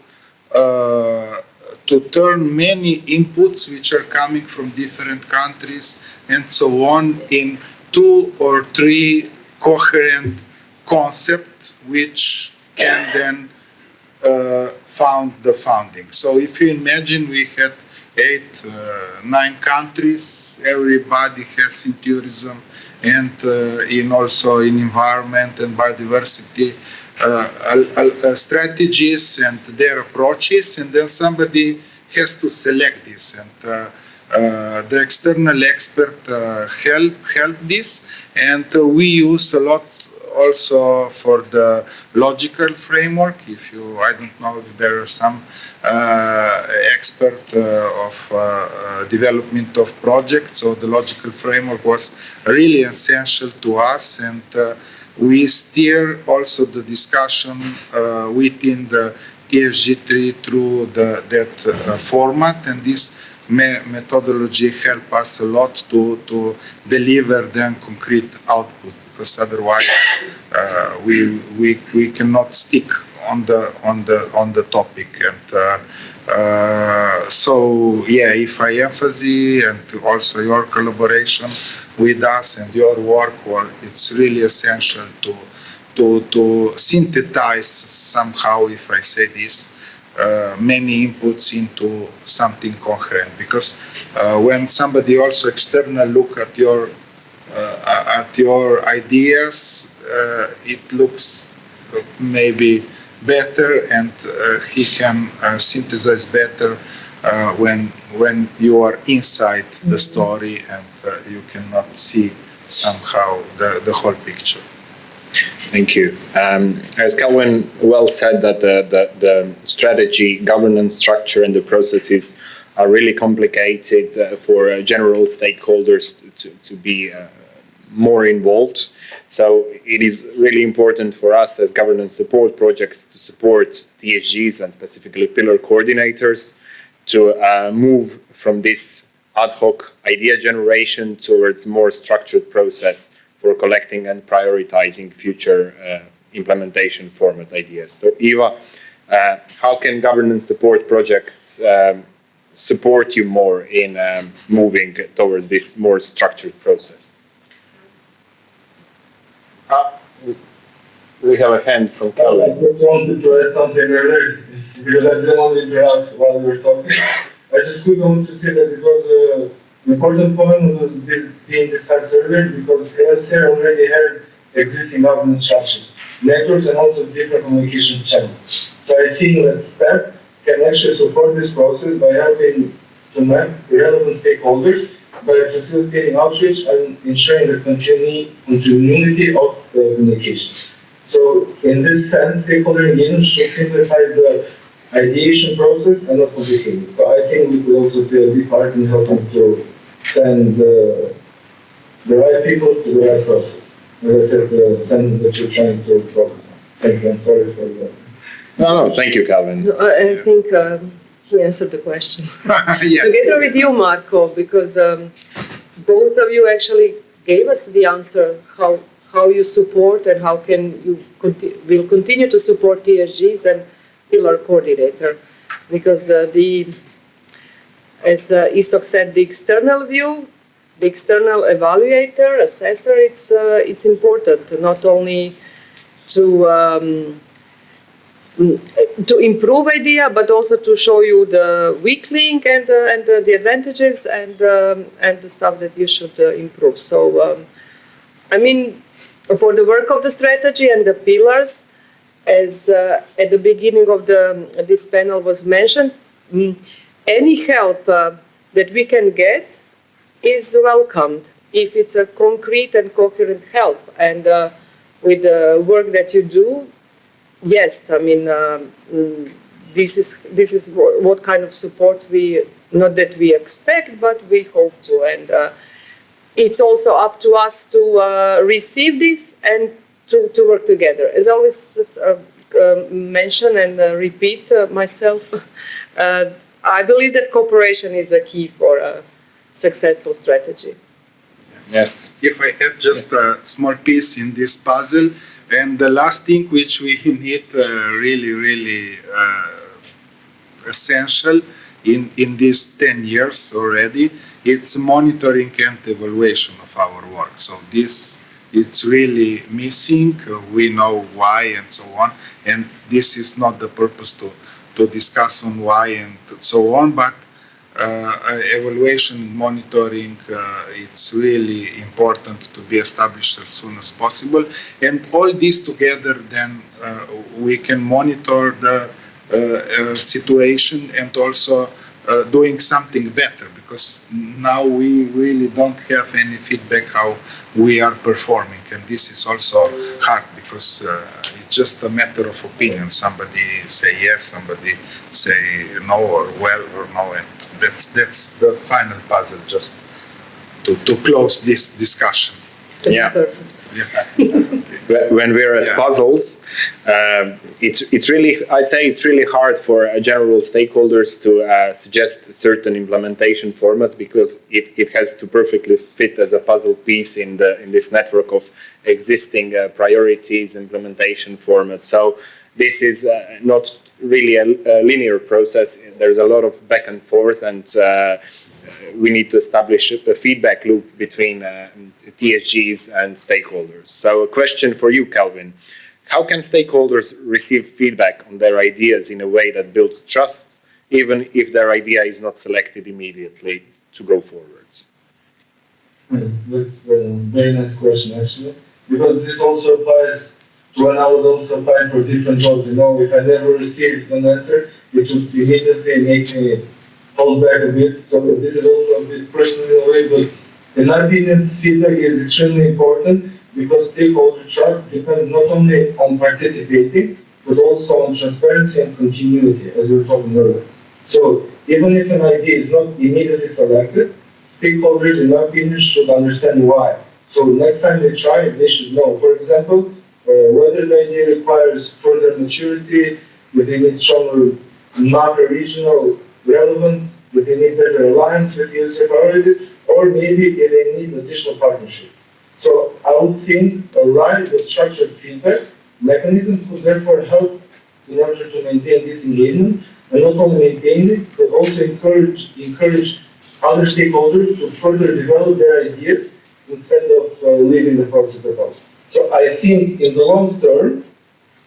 turn many inputs which are coming from different countries and so on in 2 or 3 coherent concepts which can then found the founding. So if you imagine we had 8, 9 countries, everybody has in tourism and in also in environment and biodiversity strategies and their approaches, and then somebody has to select this, and the external expert help this, and we use a lot also for the logical framework. If you, I don't know if there are some expert of development of projects, so the logical framework was really essential to us, and we steer also the discussion within the TSG3 through that format, and this methodology help us a lot to deliver then concrete output, because otherwise we cannot stick on the topic. And so yeah, if I emphasize and also your collaboration with us and your work, well, it's really essential to synthesize somehow, if I say this, many inputs into something coherent. Because when somebody also external look at your ideas, it looks maybe better, and he can synthesize better when you are inside the story and you cannot see somehow the whole picture. Thank you. As Calvin well said, that the strategy, governance structure, and the processes are really complicated for general stakeholders to be more involved. So it is really important for us as governance support projects to support TSGs and specifically pillar coordinators to move from this ad hoc idea generation towards more structured process for collecting and prioritizing future implementation format ideas. So Eva, how can governance support projects support you more in moving towards this more structured process? We have a hand from Calvin. I just wanted to add something earlier, because I didn't want to interrupt while we were talking. I just quickly want to say that it was an important point was being discussed earlier, because EUSAIR already has existing governance structures, networks, and also different communication channels. So I think that STEP can actually support this process by helping to map relevant stakeholders, by facilitating outreach and ensuring the continuity of the communications. So in this sense, stakeholder engagement should simplify the ideation process and not complicate it. So I think we could also play a big part in helping to send the right people to the right process. As I said, the sentence that you're trying to focus on. Thank you, and sorry for that. No, thank you, Calvin. No, I think he answered the question. Yeah. Together with you, Marco, because both of you actually gave us the answer how you support and how can you will continue to support TSGs and pillar coordinator, because as Istok said, the external view, the external evaluator, assessor, it's important not only to improve idea, but also to show you the weak link and the advantages and the stuff that you should improve. So, I mean, for the work of the strategy and the pillars, as at the beginning of this panel was mentioned, any help that we can get is welcomed if it's a concrete and coherent help. And with the work that you do, yes, I mean, this is what kind of support not that we expect, but we hope to. And it's also up to us to receive this and to work together. As I always mention and repeat myself, I believe that cooperation is a key for a successful strategy. Yes. If I have just a small piece in this puzzle, and the last thing which we need really essential in these 10 years already, it's monitoring and evaluation of our work. So this it's really missing. We know why and so on, and this is not the purpose to discuss on why and so on, but evaluation, monitoring, it's really important to be established as soon as possible. And all this together, then we can monitor the situation and also doing something better, because now we really don't have any feedback how we are performing. And this is also hard, because it's just a matter of opinion. Somebody say yes, somebody say no, or well or no, and that's the final puzzle, just to close this discussion. Yeah. Perfect. Yeah. When we're at puzzles, it's really, I'd say it's really hard for general stakeholders to suggest a certain implementation format, because it has to perfectly fit as a puzzle piece in this network of existing priorities, implementation formats. So this is not really a linear process. There's a lot of back and forth, and we need to establish a feedback loop between TSGs and stakeholders. So a question for you, Calvin. How can stakeholders receive feedback on their ideas in a way that builds trust, even if their idea is not selected immediately to go forwards? That's a very nice question, actually, because this also applies to when I was also applying for different jobs. You know, if I never received an answer, it would immediately make me hold back a bit. So this is also a bit personal in a way, but in my opinion, feedback is extremely important, because stakeholder trust depends not only on participating, but also on transparency and continuity, as we were talking earlier. So even if an idea is not immediately selected, stakeholders, in my opinion, should understand why. So next time they try, they should know. For example, whether the idea requires further maturity, within its stronger macro-regional relevance, within it better alliance with EUSAIR priorities, or maybe they need additional partnership. So I would think a right but structured feedback mechanism could therefore help in order to maintain this engagement, and not only maintain it, but also encourage other stakeholders to further develop their ideas instead of leaving the process alone. So I think in the long term,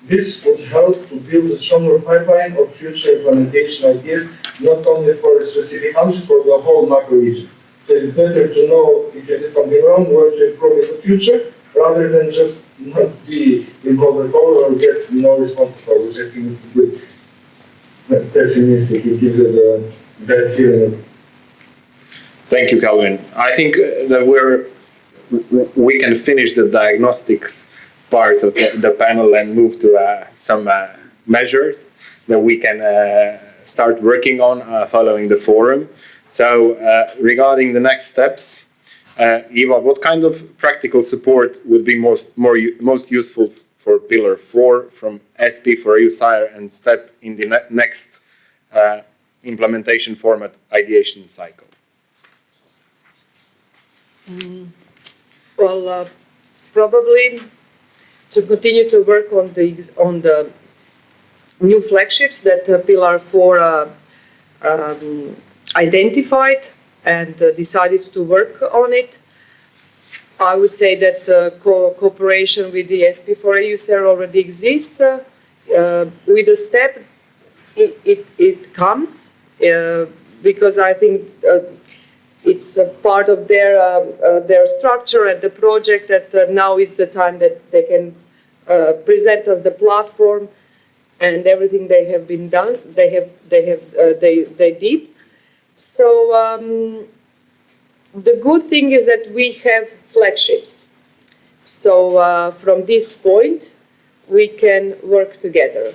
this would help to build a stronger pipeline of future implementation ideas, not only for specific countries, for the whole macro region. So it's better to know if you did something wrong, where to improve in the future, rather than just not be involved at all or get no response at all, which I think is a bit pessimistic. It gives it a bad feeling. Thank you, Calvin. I think that we can finish the diagnostics part of the panel and move to some measures that we can start working on following the forum. So regarding the next steps, Eva, what kind of practical support would be most useful for Pillar 4 from SP for EUSAIR and STEP in the next implementation format ideation cycle? Well, probably to continue to work on the new flagships that Pillar 4 identified and decided to work on it. I would say that cooperation with the SP4 EUSAIR already exists. With the STEP, it comes because I think it's a part of their structure and the project that now is the time that they can present us the platform and everything they have been done. They did. So the good thing is that we have flagships. So from this point, we can work together.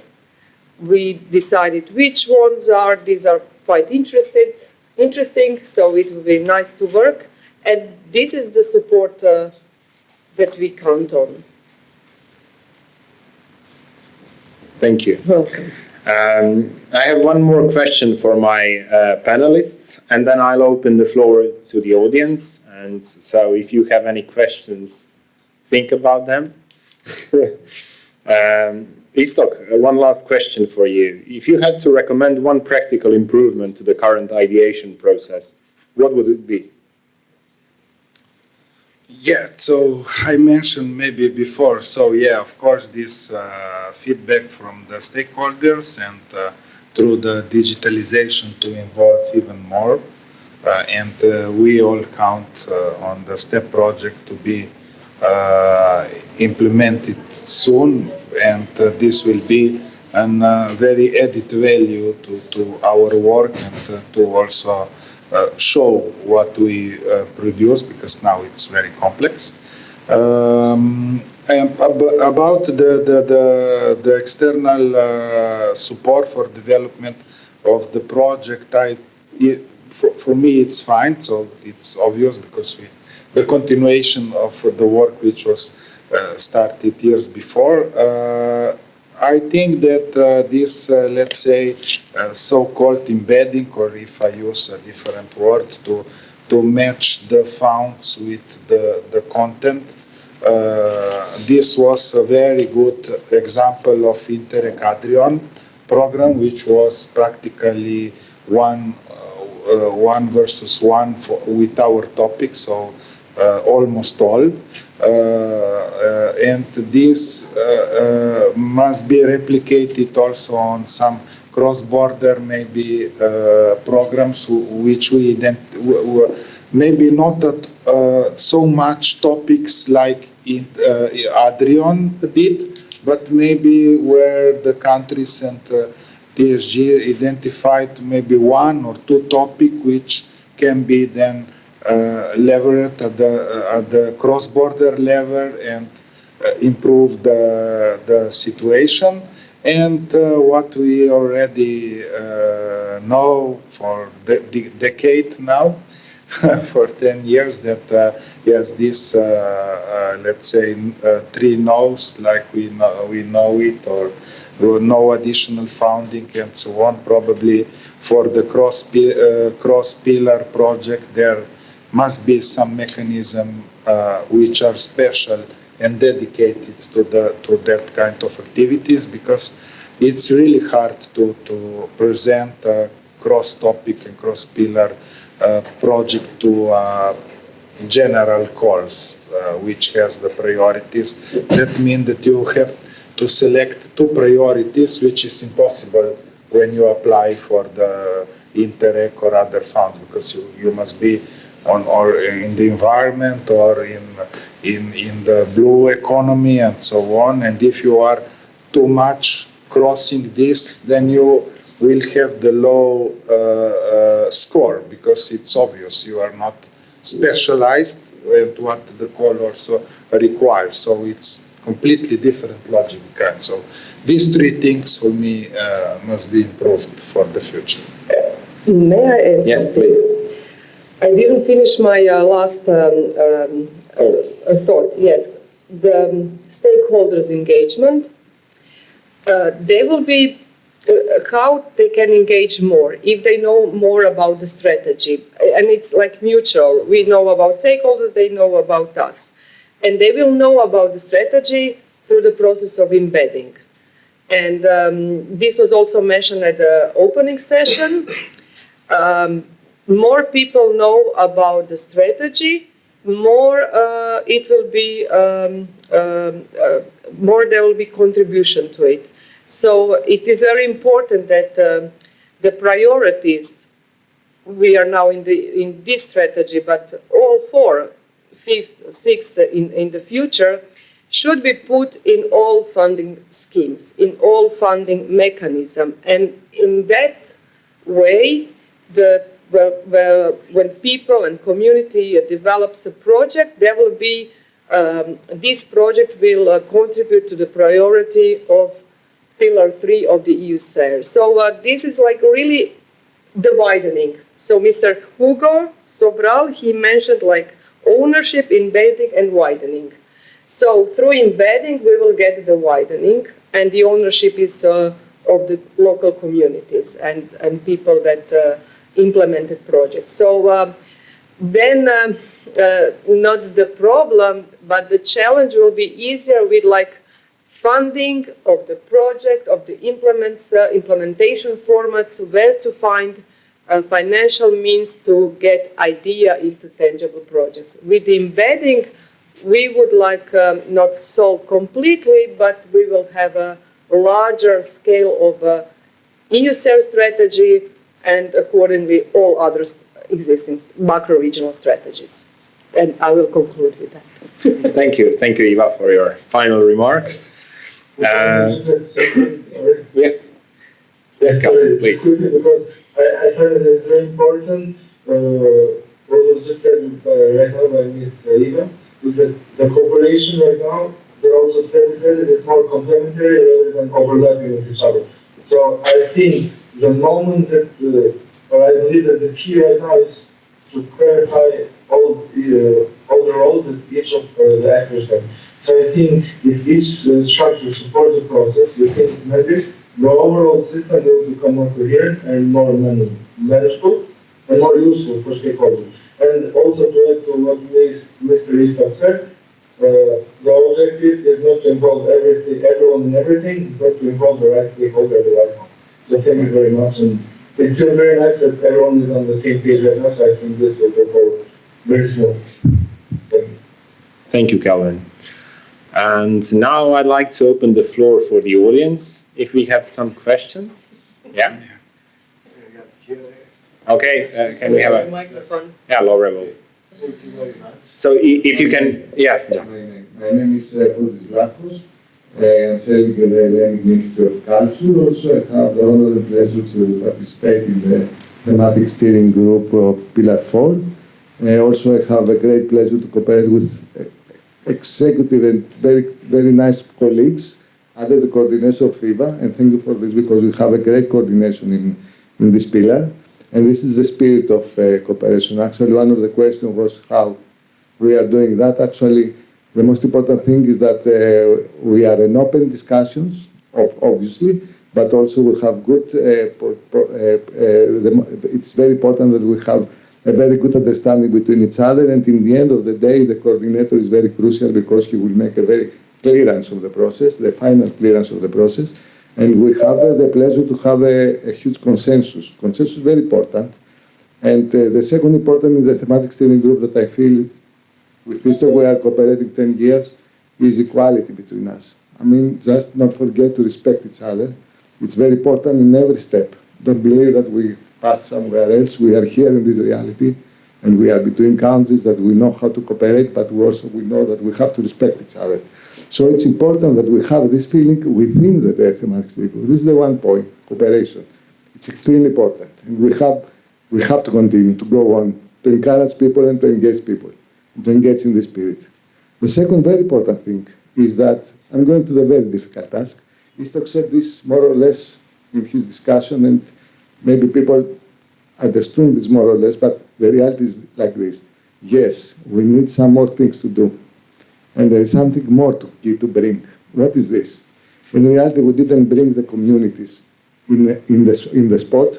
We decided which ones are. These are quite interesting, so it will be nice to work. And this is the support that we count on. Thank you. Welcome. I have one more question for my panelists, and then I'll open the floor to the audience. And so if you have any questions, think about them. Istok, one last question for you. If you had to recommend one practical improvement to the current ideation process, what would it be? Yeah, so I mentioned maybe before, so yeah, of course, this feedback from the stakeholders and through the digitalization to involve even more. And we all count on the STEP project to be implemented soon, and this will be a very added value to our work and to also show what we produce, because now it's very complex. And about the external support for development of the project, for me it's fine, so it's obvious because the continuation of the work which was started years before. I think that this, let's say, so-called embedding, or if I use a different word, to match the fonts with the content, this was a very good example of Interreg Adrian program, which was practically one versus one with our topic, so almost all. And this must be replicated also on some cross-border maybe programs which we maybe not so much topics like Adrian did, but maybe where the countries and TSG identified maybe one or two topics which can be then leveraged at the cross-border level and improve the situation. And what we already know for the decade now, for 10 years that yes, this let's say 3 no's like we know it, or no additional funding and so on. Probably for the cross pillar project there must be some mechanism which are special and dedicated to that kind of activities, because it's really hard to present a cross-topic and cross-pillar project to general calls, which has the priorities. That means that you have to select 2 priorities, which is impossible when you apply for the Interreg or other funds, because you must be on or in the environment or in the blue economy and so on. And if you are too much crossing this, then you will have the low score, because it's obvious you are not specialized with what the call also requires. So it's completely different logic. And so these 3 things for me must be improved for the future. May I add Yes, something? please. I didn't finish my last thought. Yes, the stakeholders' engagement. They will be how they can engage more if they know more about the strategy, and it's like mutual. We know about stakeholders; they know about us, and they will know about the strategy through the process of embedding. And this was also mentioned at the opening session. More people know about the strategy, more it will be more there will be contribution to it. So it is very important that the priorities we are now in this strategy, but all 4, 5th, 6th in the future should be put in all funding schemes, in all funding mechanism, and in that way when people and community develops a project, there will be this project will contribute to the priority of Pillar 3 of the EUSAIR. So this is like really the widening. So Mr. Hugo Sobral, he mentioned like ownership, embedding, and widening. So through embedding, we will get the widening, and the ownership is of the local communities and people that implemented projects. So then not the problem, but the challenge will be easier with like funding of the project, of the implementation formats, where to find financial means to get idea into tangible projects. With the embedding, we would like not solve completely, but we will have a larger scale of EUSAIR strategy and accordingly all other existing macro-regional strategies. And I will conclude with that. Thank you, Eva, for your final remarks. Yes, Sorry, please. because I find that it's very important. What was just said right now by Ms. Eva is that the cooperation right now, there are also studies that it is more complementary rather than overlapping with each other. So I think the moment that, or I believe that the key right now is to clarify all the roles that each of the actors has. So I think if each structure supports the process within its metric, the overall system will become more coherent and more manageable and more useful for stakeholders. And also to add to what Mr. Istov said, the objective is not to involve everyone in everything, but to involve the right stakeholder at the right time. So thank you very much. And it feels very nice that everyone is on the same page right now, so I think this will go forward very smooth. Thank you. Thank you, Calvin. And now I'd like to open the floor for the audience. If we have some questions. Yeah? Okay, can we have a microphone? Yeah, Laura will. Thank you very much. So if you can, yes. My name is Fotis Vlachos. I'm serving in the Hellenic Ministry of Culture. Also, I have the honor and pleasure to participate in the thematic steering group of Pillar 4. Also, I have a great pleasure to cooperate with executive and very nice colleagues under the coordination of FIBA. And thank you for this, because we have a great coordination in this pillar. And this is the spirit of cooperation. Actually, one of the questions was how we are doing that. Actually, the most important thing is that we are in open discussions, obviously, but also we have good, it's very important that we have a very good understanding between each other, and in the end of the day, the coordinator is very crucial because he will make a very clearance of the process, the final clearance of the process, and we have the pleasure to have a huge consensus. Consensus is very important, and the second important is the thematic steering group that I feel with this we are cooperating 10 years is equality between us. I mean, just not forget to respect each other. It's very important in every step. Don't believe that we pass somewhere else. We are here in this reality, and we are between countries that we know how to cooperate, but we know that we have to respect each other. So it's important that we have this feeling within the thematic steering group. This is the one point, cooperation. It's extremely important, and we have to continue to go on to encourage people and to engage people, and to engage in this spirit. The second very important thing is that I'm going to the very difficult task. Istok said this more or less in his discussion, and maybe people understood this more or less, but the reality is like this. Yes, we need some more things to do, and there is something more to bring. What is this? In reality, we didn't bring the communities in the spot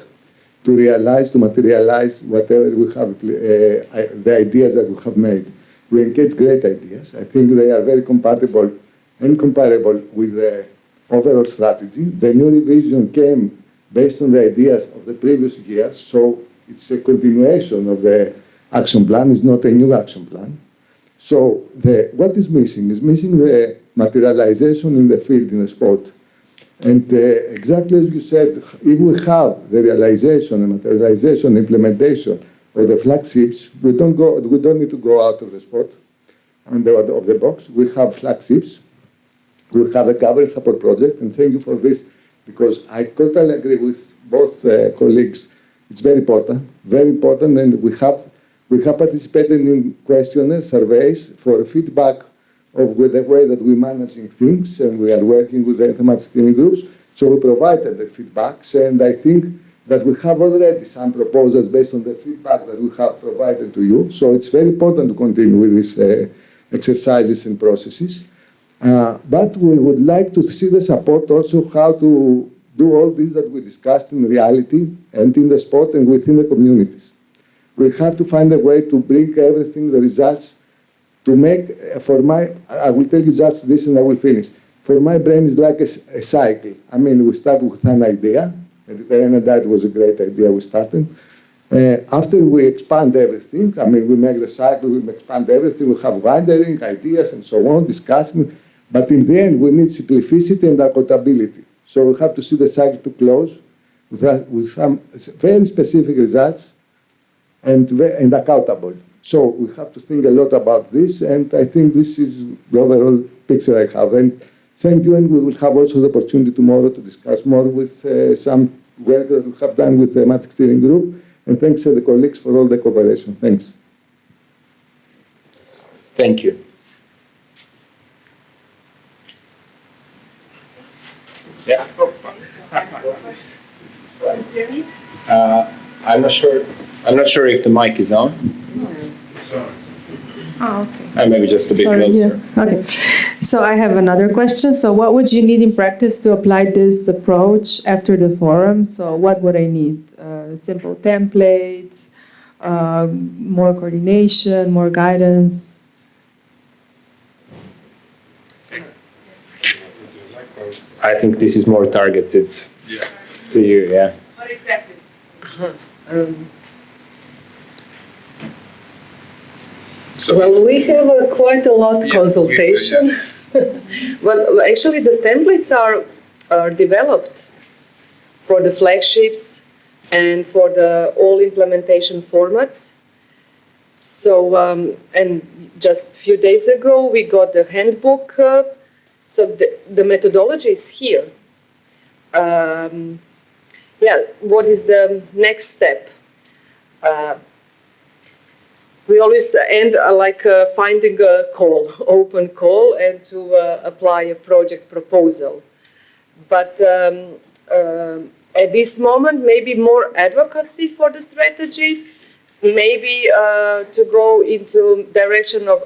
to realize, to materialize whatever we have, the ideas that we have made. We engage great ideas. I think they are very compatible and comparable with the overall strategy. The new revision came based on the ideas of the previous years, so it's a continuation of the action plan. It's not a new action plan. So what is missing? Is missing the materialization in the field, in the spot. And exactly as you said, if we have the realization, the materialization, implementation of the flagships, we don't need to go out of the spot and of the box. We have flagships. We have a government support project, and thank you for this, because I totally agree with both colleagues. It's very important, and we have participated in questionnaire surveys for feedback of the way that we're managing things, and we are working with the thematic steering groups. So we provided the feedbacks, and I think that we have already some proposals based on the feedback that we have provided to you. So it's very important to continue with these exercises and processes. But we would like to see the support also how to do all this that we discussed in reality and in the spot and within the communities. We have to find a way to bring everything, the results, to make, I will tell you just this and I will finish. For my brain, it's like a cycle. I mean, we start with an idea. Mediterranean diet was a great idea we started. After we expand everything, I mean, we make the cycle, we expand everything, we have wandering, ideas, and so on, discussing. But in the end, we need simplicity and accountability. So we have to see the cycle to close with some very specific results and accountable. So we have to think a lot about this, and I think this is the overall picture I have. And thank you, and we will have also the opportunity tomorrow to discuss more with some work that we have done with the thematic steering group. And thanks to the colleagues for all the cooperation. Thanks. Thank you. Yeah. I'm not sure if the mic is on. Oh, okay. Maybe just a bit closer. Yeah. Okay. So I have another question. So what would you need in practice to apply this approach after the forum? So what would I need? Simple templates, more coordination, more guidance? I think this is more targeted to you, yeah. What exactly? Well, we have quite a lot consultation. Well, actually, the templates are developed for the flagships and for the all implementation formats. So, and just a few days ago, we got the handbook. So the methodology is here. Yeah, what is the next step? We always end finding a call, open call, and to apply a project proposal. But at this moment, maybe more advocacy for the strategy, maybe to go into direction of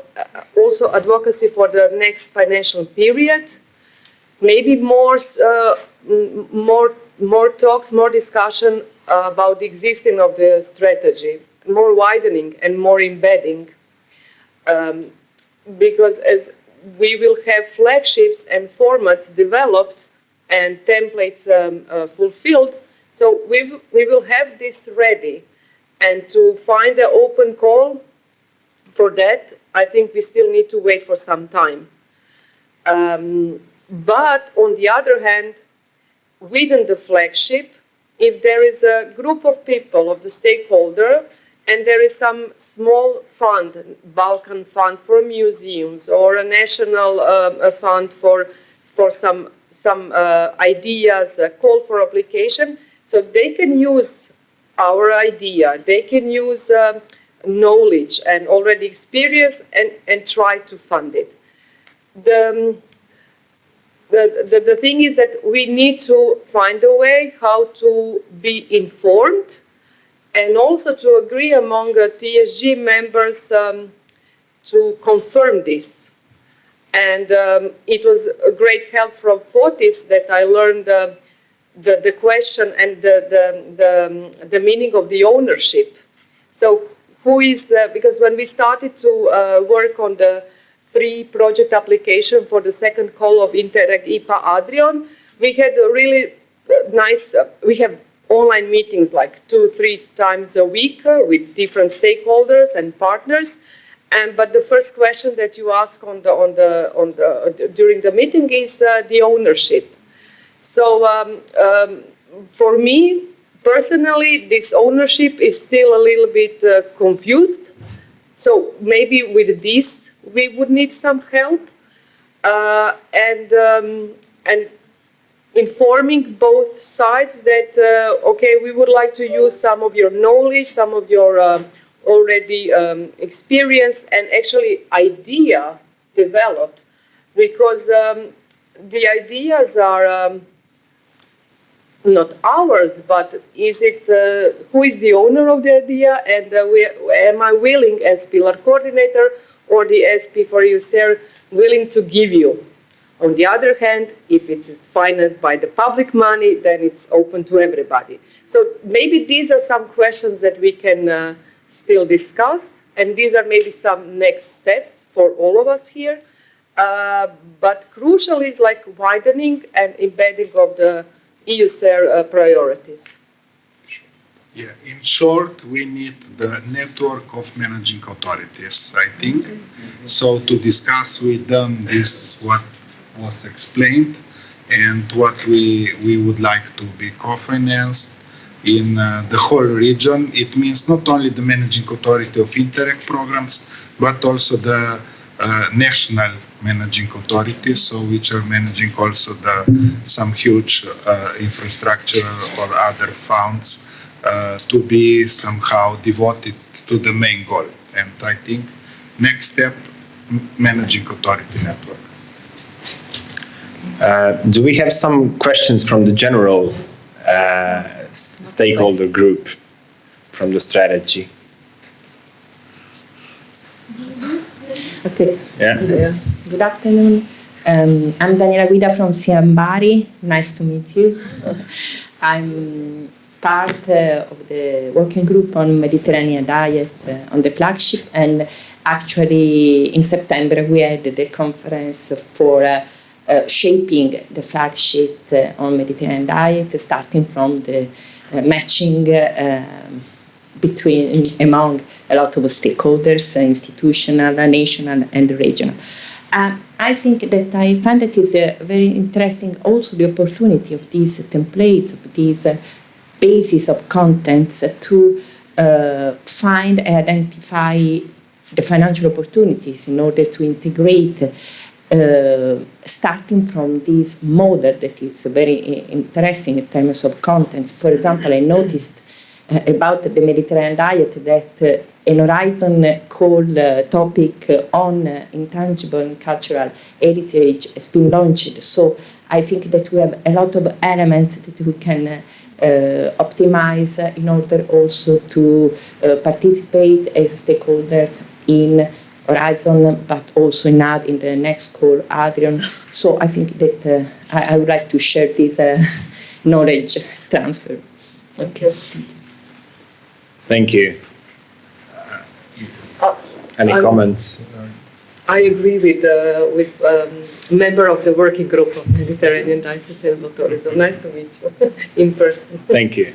also advocacy for the next financial period, maybe more talks, more discussion about the existing of the strategy, more widening and more embedding, because as we will have flagships and formats developed and templates fulfilled, so we will have this ready. And to find an open call for that, I think we still need to wait for some time. But on the other hand, within the flagship, if there is a group of people, of the stakeholder, and there is some small fund, Balkan fund for museums, or a national fund for some ideas, a call for application, so they can use our idea, they can use knowledge and already experience and try to fund it. The thing is that we need to find a way how to be informed and also to agree among TSG members to confirm this. And it was a great help from Fotis that I learned the question and the meaning of the ownership. So who is, because when we started to work on the 3 project application for the second call of Interreg IPA Adrian, we had a really nice, we have online meetings like 2-3 times a week with different stakeholders and partners. But the first question that you ask during the meeting is the ownership. So for me, personally, this ownership is still a little bit confused. So maybe with this, we would need some help. And informing both sides that, okay, we would like to use some of your knowledge, some of your already experience and actually idea developed. Because the ideas are not ours, but is it who is the owner of the idea, and am I willing as pillar coordinator or the SP for EUSAIR willing to give you? On the other hand, if it is financed by the public money, then it's open to everybody. So maybe these are some questions that we can still discuss, and these are maybe some next steps for all of us here. But crucial is like widening and embedding of the EUSAIR priorities. Yeah, in short, we need the network of managing authorities, I think. Mm-hmm. So to discuss with them this, what was explained, and what we would like to be co-financed in the whole region. It means not only the managing authority of Interreg programs, but also the national managing authorities, so which are managing also some huge infrastructure or other funds to be somehow devoted to the main goal. And I think next step, managing authority network. Do we have some questions from the general stakeholder group from the strategy? Okay. Yeah. Good afternoon. I'm Daniela Guida from Siambari. Nice to meet you. I'm part of the working group on Mediterranean diet on the flagship, and actually in September we had the conference for shaping the flagship on Mediterranean diet, starting from the matching among a lot of stakeholders, institutional, national, and regional. I think that I find that is very interesting also the opportunity of these templates, of these bases of contents to find and identify the financial opportunities in order to integrate starting from this model that is very interesting in terms of contents. For example, I noticed about the Mediterranean diet that an Horizon call topic on intangible and cultural heritage has been launched. So I think that we have a lot of elements that we can optimize in order also to participate as stakeholders in Horizon, but also in the next call, Adrian. So I think that I would like to share this knowledge transfer. Okay. Thank you. Any comments? I agree with member of the working group of Mediterranean Diet Sustainable Tourism. Nice to meet you in person. Thank you.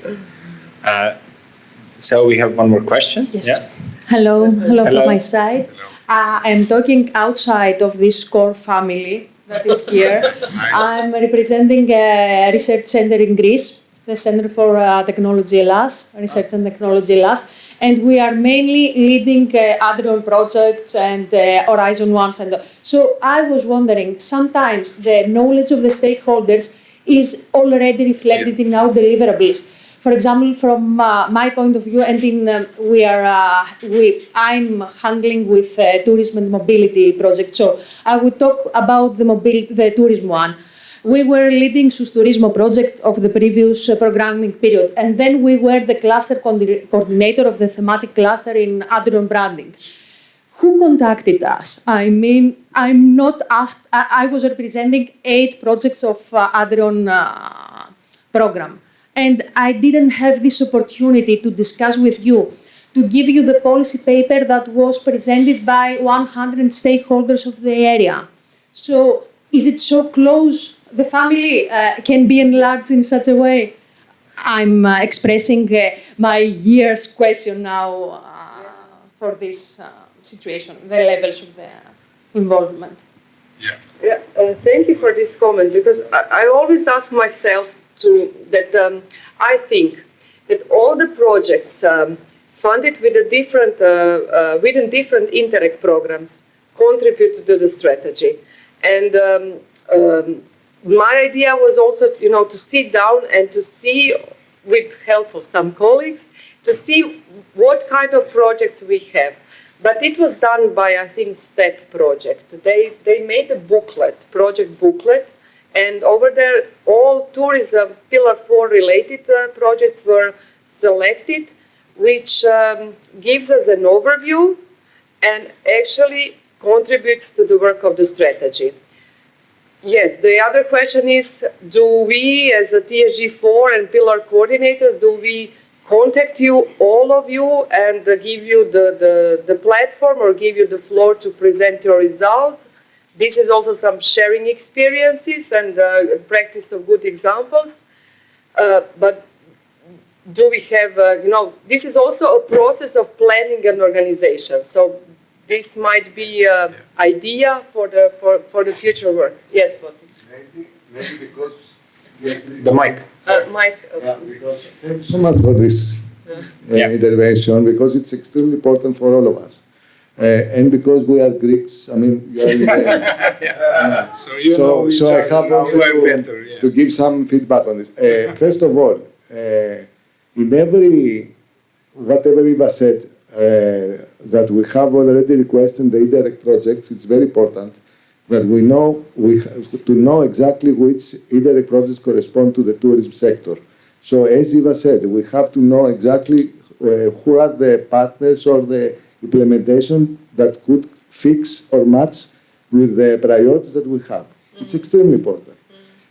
So we have one more question. Yes. Yeah? Hello Hello. from my side. I'm talking outside of this core family that is here. I'm representing a research center in Greece, the Center for Technology Hellas, Research and Technology Hellas, and we are mainly leading Adrian projects and Horizon ones. And so I was wondering, sometimes the knowledge of the stakeholders is already reflected in our deliverables. For example, from my point of view, and I'm handling with tourism and mobility project. So I would talk about the tourism one. We were leading Sus Turismo project of the previous programming period, and then we were the cluster coordinator of the thematic cluster in Adrian branding. Who contacted us? I mean, I'm not asked. I was representing 8 projects of Adrian program. And I didn't have this opportunity to discuss with you, to give you the policy paper that was presented by 100 stakeholders of the area. So is it so close? The family can be enlarged in such a way? I'm expressing my year's question now for this situation, the levels of the involvement. Thank you for this comment, because I always ask myself I think that all the projects funded with within different Interreg programs contribute to the strategy. And my idea was also, to sit down and to see, with help of some colleagues, to see what kind of projects we have. But it was done by, I think, STEP project. They made a project booklet, and over there, all tourism Pillar 4 related projects were selected, which gives us an overview and actually contributes to the work of the strategy. Yes, the other question is, do we as a TSG4 and Pillar coordinators, do we contact you, all of you, and give you the platform or give you the floor to present your result? This is also some sharing experiences and practice of good examples. But do we have, this is also a process of planning and organization. So this might be an idea for the future work. Yes, what is? Maybe because... The mic. Mike. Because thank you so much for this intervention, because it's extremely important for all of us. And because we are Greeks, I mean, you are So you know each so I other have now also better. to give some feedback on this. First of all, in whatever Eva said, that we have already requested the indirect projects, it's very important that we have to know exactly which indirect projects correspond to the tourism sector. So as Eva said, we have to know exactly who are the partners or the implementation that could fix or match with the priorities that we have. It's extremely important.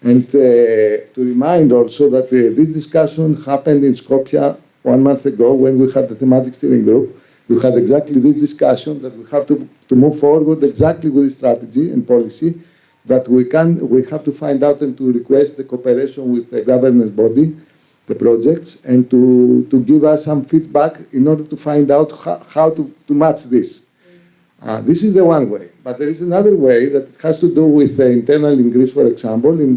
And to remind also that this discussion happened in Skopje 1 month ago when we had the thematic steering group. We had exactly this discussion that we have to move forward exactly with the strategy and policy, that we have to find out and to request the cooperation with the governance body, the projects, and to give us some feedback in order to find out how to match this. This is the one way, but there is another way that it has to do with internal in Greece, for example, in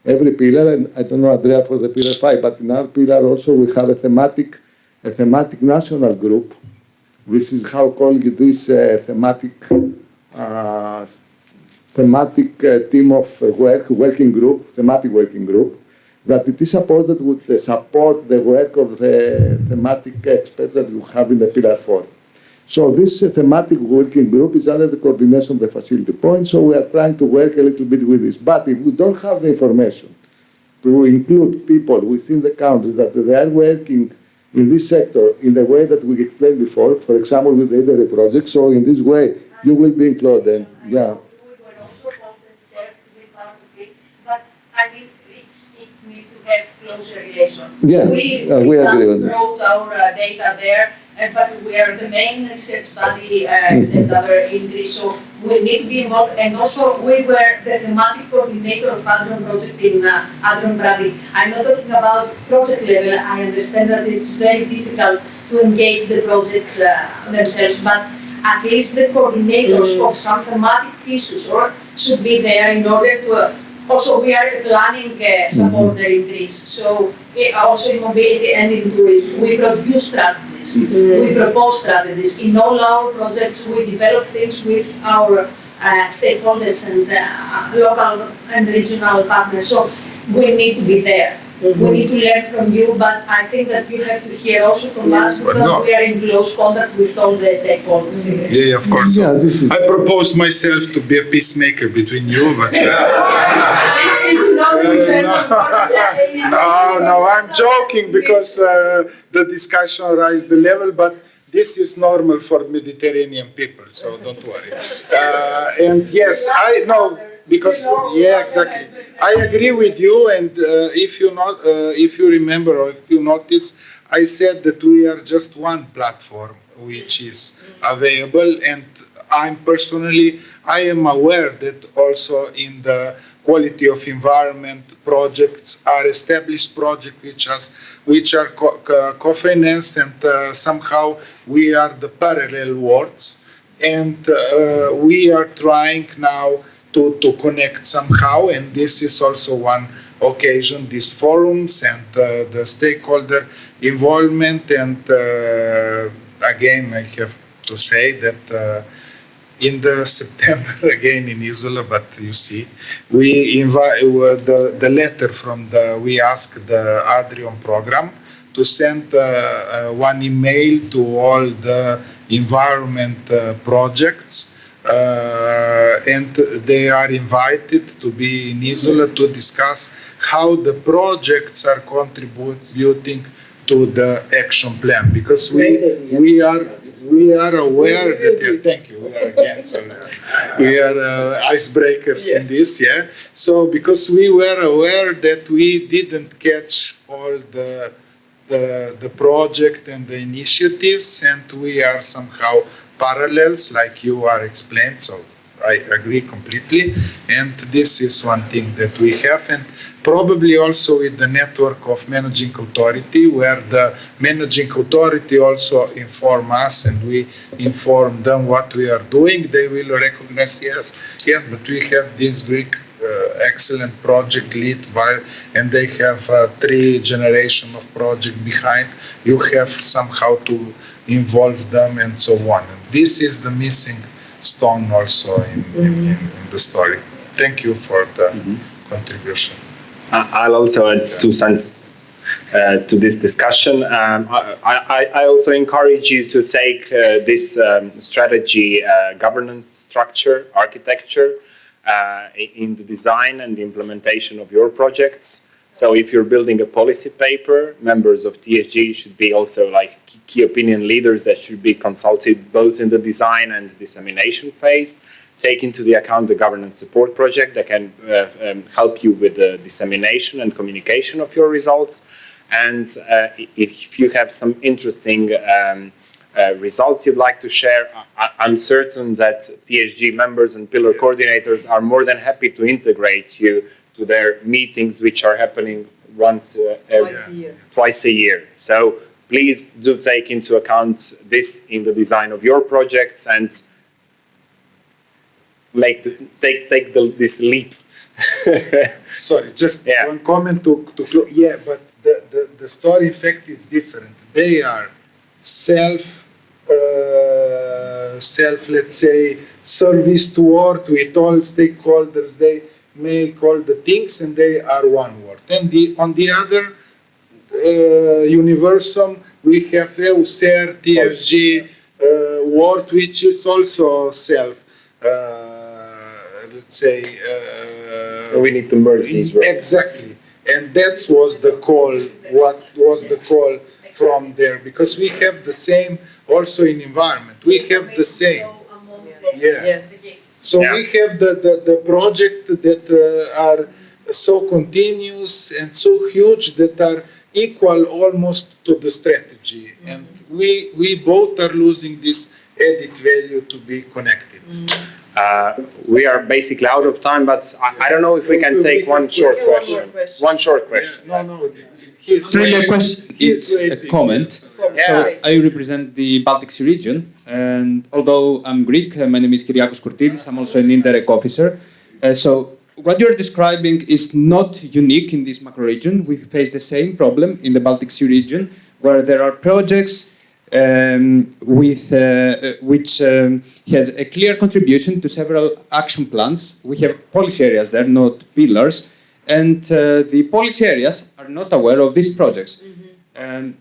every pillar, and I don't know, Andrea, for the pillar 5, but in our pillar also we have a thematic national group. This is how calling this thematic team of working group, thematic working group, that it is supposed that would support the work of the thematic experts that you have in the pillar 4. So this thematic working group is under the coordination of the facility point, so we are trying to work a little bit with this. But if we don't have the information to include people within the country that they are working in this sector in the way that we explained before, for example, with the EDRE project. So in this way, you will be included. Yeah. But I mean, it needs to have closer relation. Yeah, we agree on this. brought our data there, but we are the main research body except other in Greece, so we need to be involved. And also, we were the thematic coordinator of Adron project in Adron Brady. I'm not talking about project level. I understand that it's very difficult to engage the projects themselves, but at least the coordinators of some thematic issues should be there in order to. Also, we are planning some order in Greece. So, also in mobility and in tourism, we produce strategies, we propose strategies. In all our projects, we develop things with our stakeholders and local and regional partners. So, we need to be there. We need to learn from you, but I think that you have to hear also from us because we are in close contact with all the stakeholders. Yeah, of course. Yeah, this is... I propose myself to be a peacemaker between you, but It's not no, I'm joking because the discussion raised the level, but this is normal for Mediterranean people, so don't worry. And yes, I know. Because yeah, exactly. I agree with you, and if you remember or if you notice, I said that we are just one platform which is available, and I am aware that also in the quality of environment projects are established projects which are co-financed, and somehow we are the parallel worlds, and we are trying now to connect somehow, and this is also one occasion, these forums and the stakeholder involvement. And again, I have to say that in the September again in Isola, but you see, we invite the letter from we asked the Adrian program to send one email to all the environment projects. And they are invited to be in Isola to discuss how the projects are contributing to the action plan, because we are aware that thank you, we are again, so we are icebreakers in this, yeah. So because we were aware that we didn't catch all the project and the initiatives, and we are somehow parallels, like you are explained, so I agree completely. And this is one thing that we have, and probably also with the network of managing authority, where the managing authority also inform us and we inform them what we are doing, they will recognize, yes, but we have this Greek excellent project lead by, and they have 3 generations of project behind. You have somehow to involve them and so on. And this is the missing stone also in the story. Thank you for the contribution. I'll also add 2 cents to this discussion. I also encourage you to take this strategy governance structure, architecture in the design and the implementation of your projects. So if you're building a policy paper, members of TSG should be also like key opinion leaders that should be consulted both in the design and dissemination phase. Take into the account the governance support project that can help you with the dissemination and communication of your results. And if you have some interesting results you'd like to share, I'm certain that TSG members and pillar coordinators are more than happy to integrate you to their meetings, which are happening twice a year. So please do take into account this in the design of your projects and take this leap. Sorry, just one comment to close. Yeah, but the story in fact is different. They are let's say, service to work with all stakeholders. They make all the things and they are one word. And on the other universum, we have EUSAIR, TSG word, which is also let's say... we need to merge these words. Exactly. And that was the call, what was the call from there, because we have the same also in environment. We have the same. Yeah. Yes. So we have the project that are so continuous and so huge that are equal almost to the strategy. And we both are losing this added value to be connected. We are basically out of time, but I don't know if we can take one short question. One short question. No. It's really a question, it's a comment. Yeah. So I represent the Baltic Sea region, and although I'm Greek, my name is Kyriakos Kourtidis, I'm also an Interreg officer. So what you're describing is not unique in this macro region. We face the same problem in the Baltic Sea region, where there are projects which has a clear contribution to several action plans. We have policy areas there, not pillars, and the policy areas are not aware of these projects.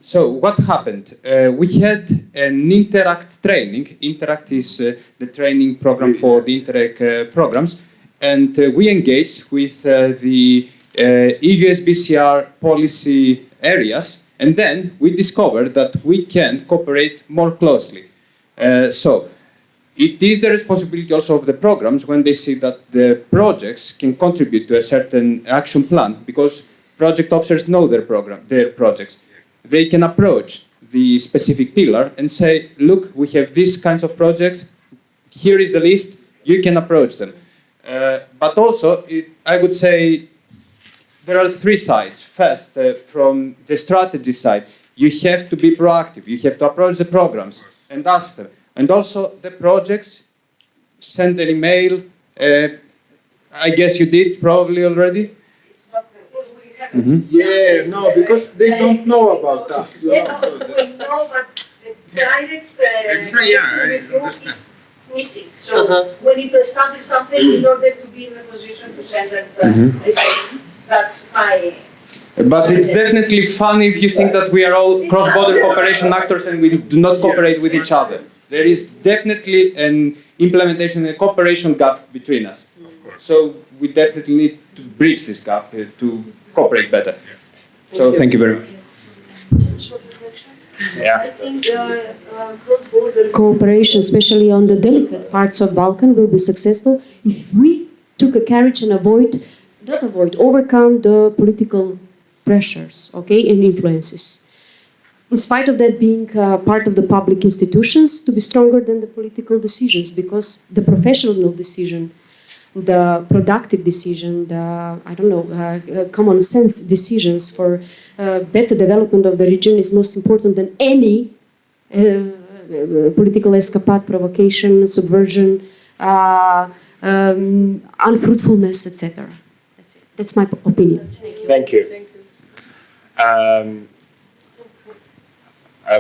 So what happened? We had an Interact training. Interact is the training program for the Interreg programs, and we engaged with the EUSBCR policy areas. And then we discovered that we can cooperate more closely. So it is the responsibility also of the programs when they see that the projects can contribute to a certain action plan, because project officers know their projects. They can approach the specific pillar and say, look, we have these kinds of projects, here is the list, you can approach them. But also, I would say, there are three sides. First, from the strategy side, you have to be proactive. You have to approach the programs and ask them. And also the projects, send an email. I guess you did probably already. Yeah, no, because they don't know about us. You know, so that's... We know, but the direct Exactly, yeah, I with you understand. is missing. So we need to establish something in order to be in a position to send them the same. That's my... But it's definitely fun if you think that we are all cross-border cooperation actors and we do not cooperate with each other. There is definitely an implementation and cooperation gap between us. So we definitely need to bridge this gap to cooperate better. So thank you very much. Yeah. I think cross-border cooperation, especially on the delicate parts of Balkan, will be successful if we took a courage and overcome the political pressures, okay, and influences. In spite of that being part of the public institutions, to be stronger than the political decisions, because the professional decision, the productive decision, the common sense decisions for better development of the region is most important than any political escapade, provocation, subversion, unfruitfulness, etc. That's my opinion. Thank you.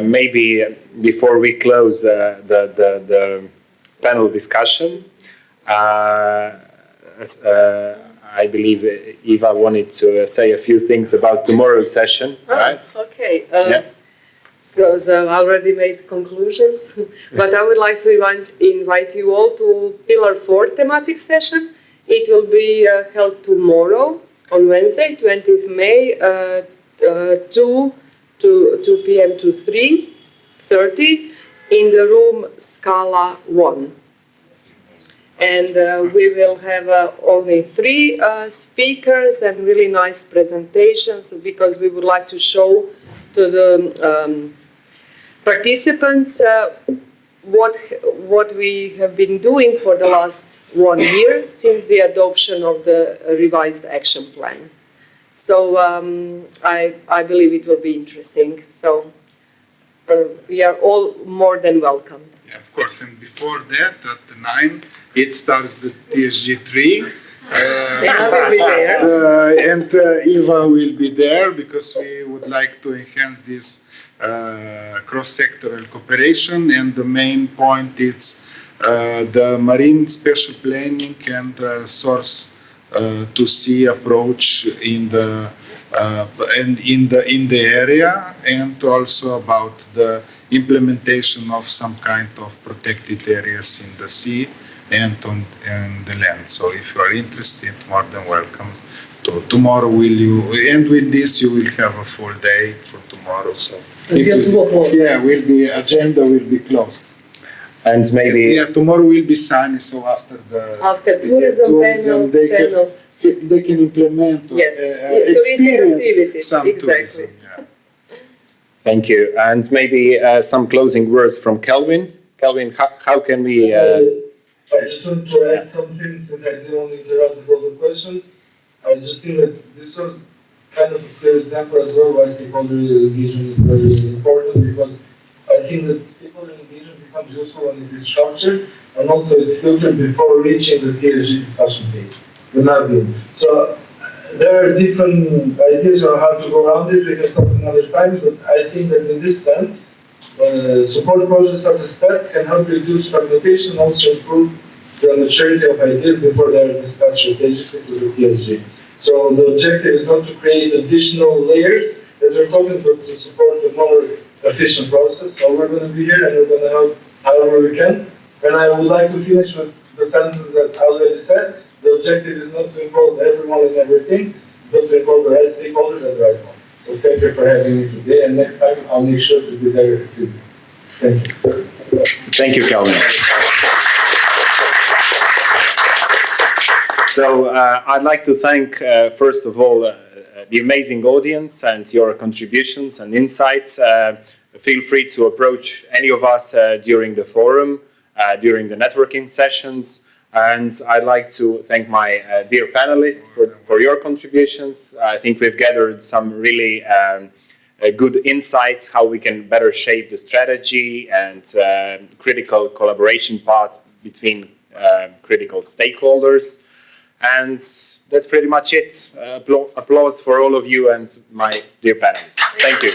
Maybe before we close the panel discussion, I believe Eva wanted to say a few things about tomorrow's session, right? Okay. Because I already made conclusions, but I would like to invite you all to Pillar 4 thematic session. It will be held tomorrow on Wednesday, 20th May, 2 p.m. to 3:30 in the room Scala 1. And we will have only 3 speakers and really nice presentations, because we would like to show to the participants what we have been doing for the last 1 year since the adoption of the revised action plan. So I believe it will be interesting. So we are all more than welcome. Yeah, of course. And before that, at 9, it starts the TSG3. And Eva will be there because we would like to enhance this cross-sectoral cooperation. And the main point is the marine special planning and source to sea approach in the area, and also about the implementation of some kind of protected areas in the sea and on the land. So if you are interested, more than welcome tomorrow and with this you will have a full day for tomorrow. So Until 2 o'clock. Yeah, agenda will be closed. And maybe Tomorrow will be sunny, so after tourism panel, they can implement experience some exactly. tourism. Yeah. Thank you. And maybe some closing words from Kelvin. Kelvin, how can we... I just want to add something, since I didn't want to interrupt the broader question. I just think that this was kind of a clear example as well why stakeholder engagement is very important, because I think that stakeholder engagement becomes useful when it is structured and also it's filtered before reaching the PSG discussion page. So there are different ideas on how to go around it. We can talk another time, but I think that in this sense, support projects as a step can help reduce fragmentation and also improve the maturity of ideas before they are discussed strategically to the PSG. So the objective is not to create additional layers as we're talking, but to support a more efficient process. So we're going to be here and we're going to help however we can. And I would like to finish with the sentence that I already said. The objective is not to involve everyone in everything, but to involve the right stakeholders at the right moment. So thank you for having me today, and next time I'll make sure to be there physically. Thank you. Thank you, Kelvin. So I'd like to thank, first of all, the amazing audience and your contributions and insights. Feel free to approach any of us during the forum, during the networking sessions. And I'd like to thank my dear panelists for your contributions. I think we've gathered some really good insights how we can better shape the strategy and critical collaboration paths between critical stakeholders. And that's pretty much it. Applause for all of you and my dear panelists. Thank you.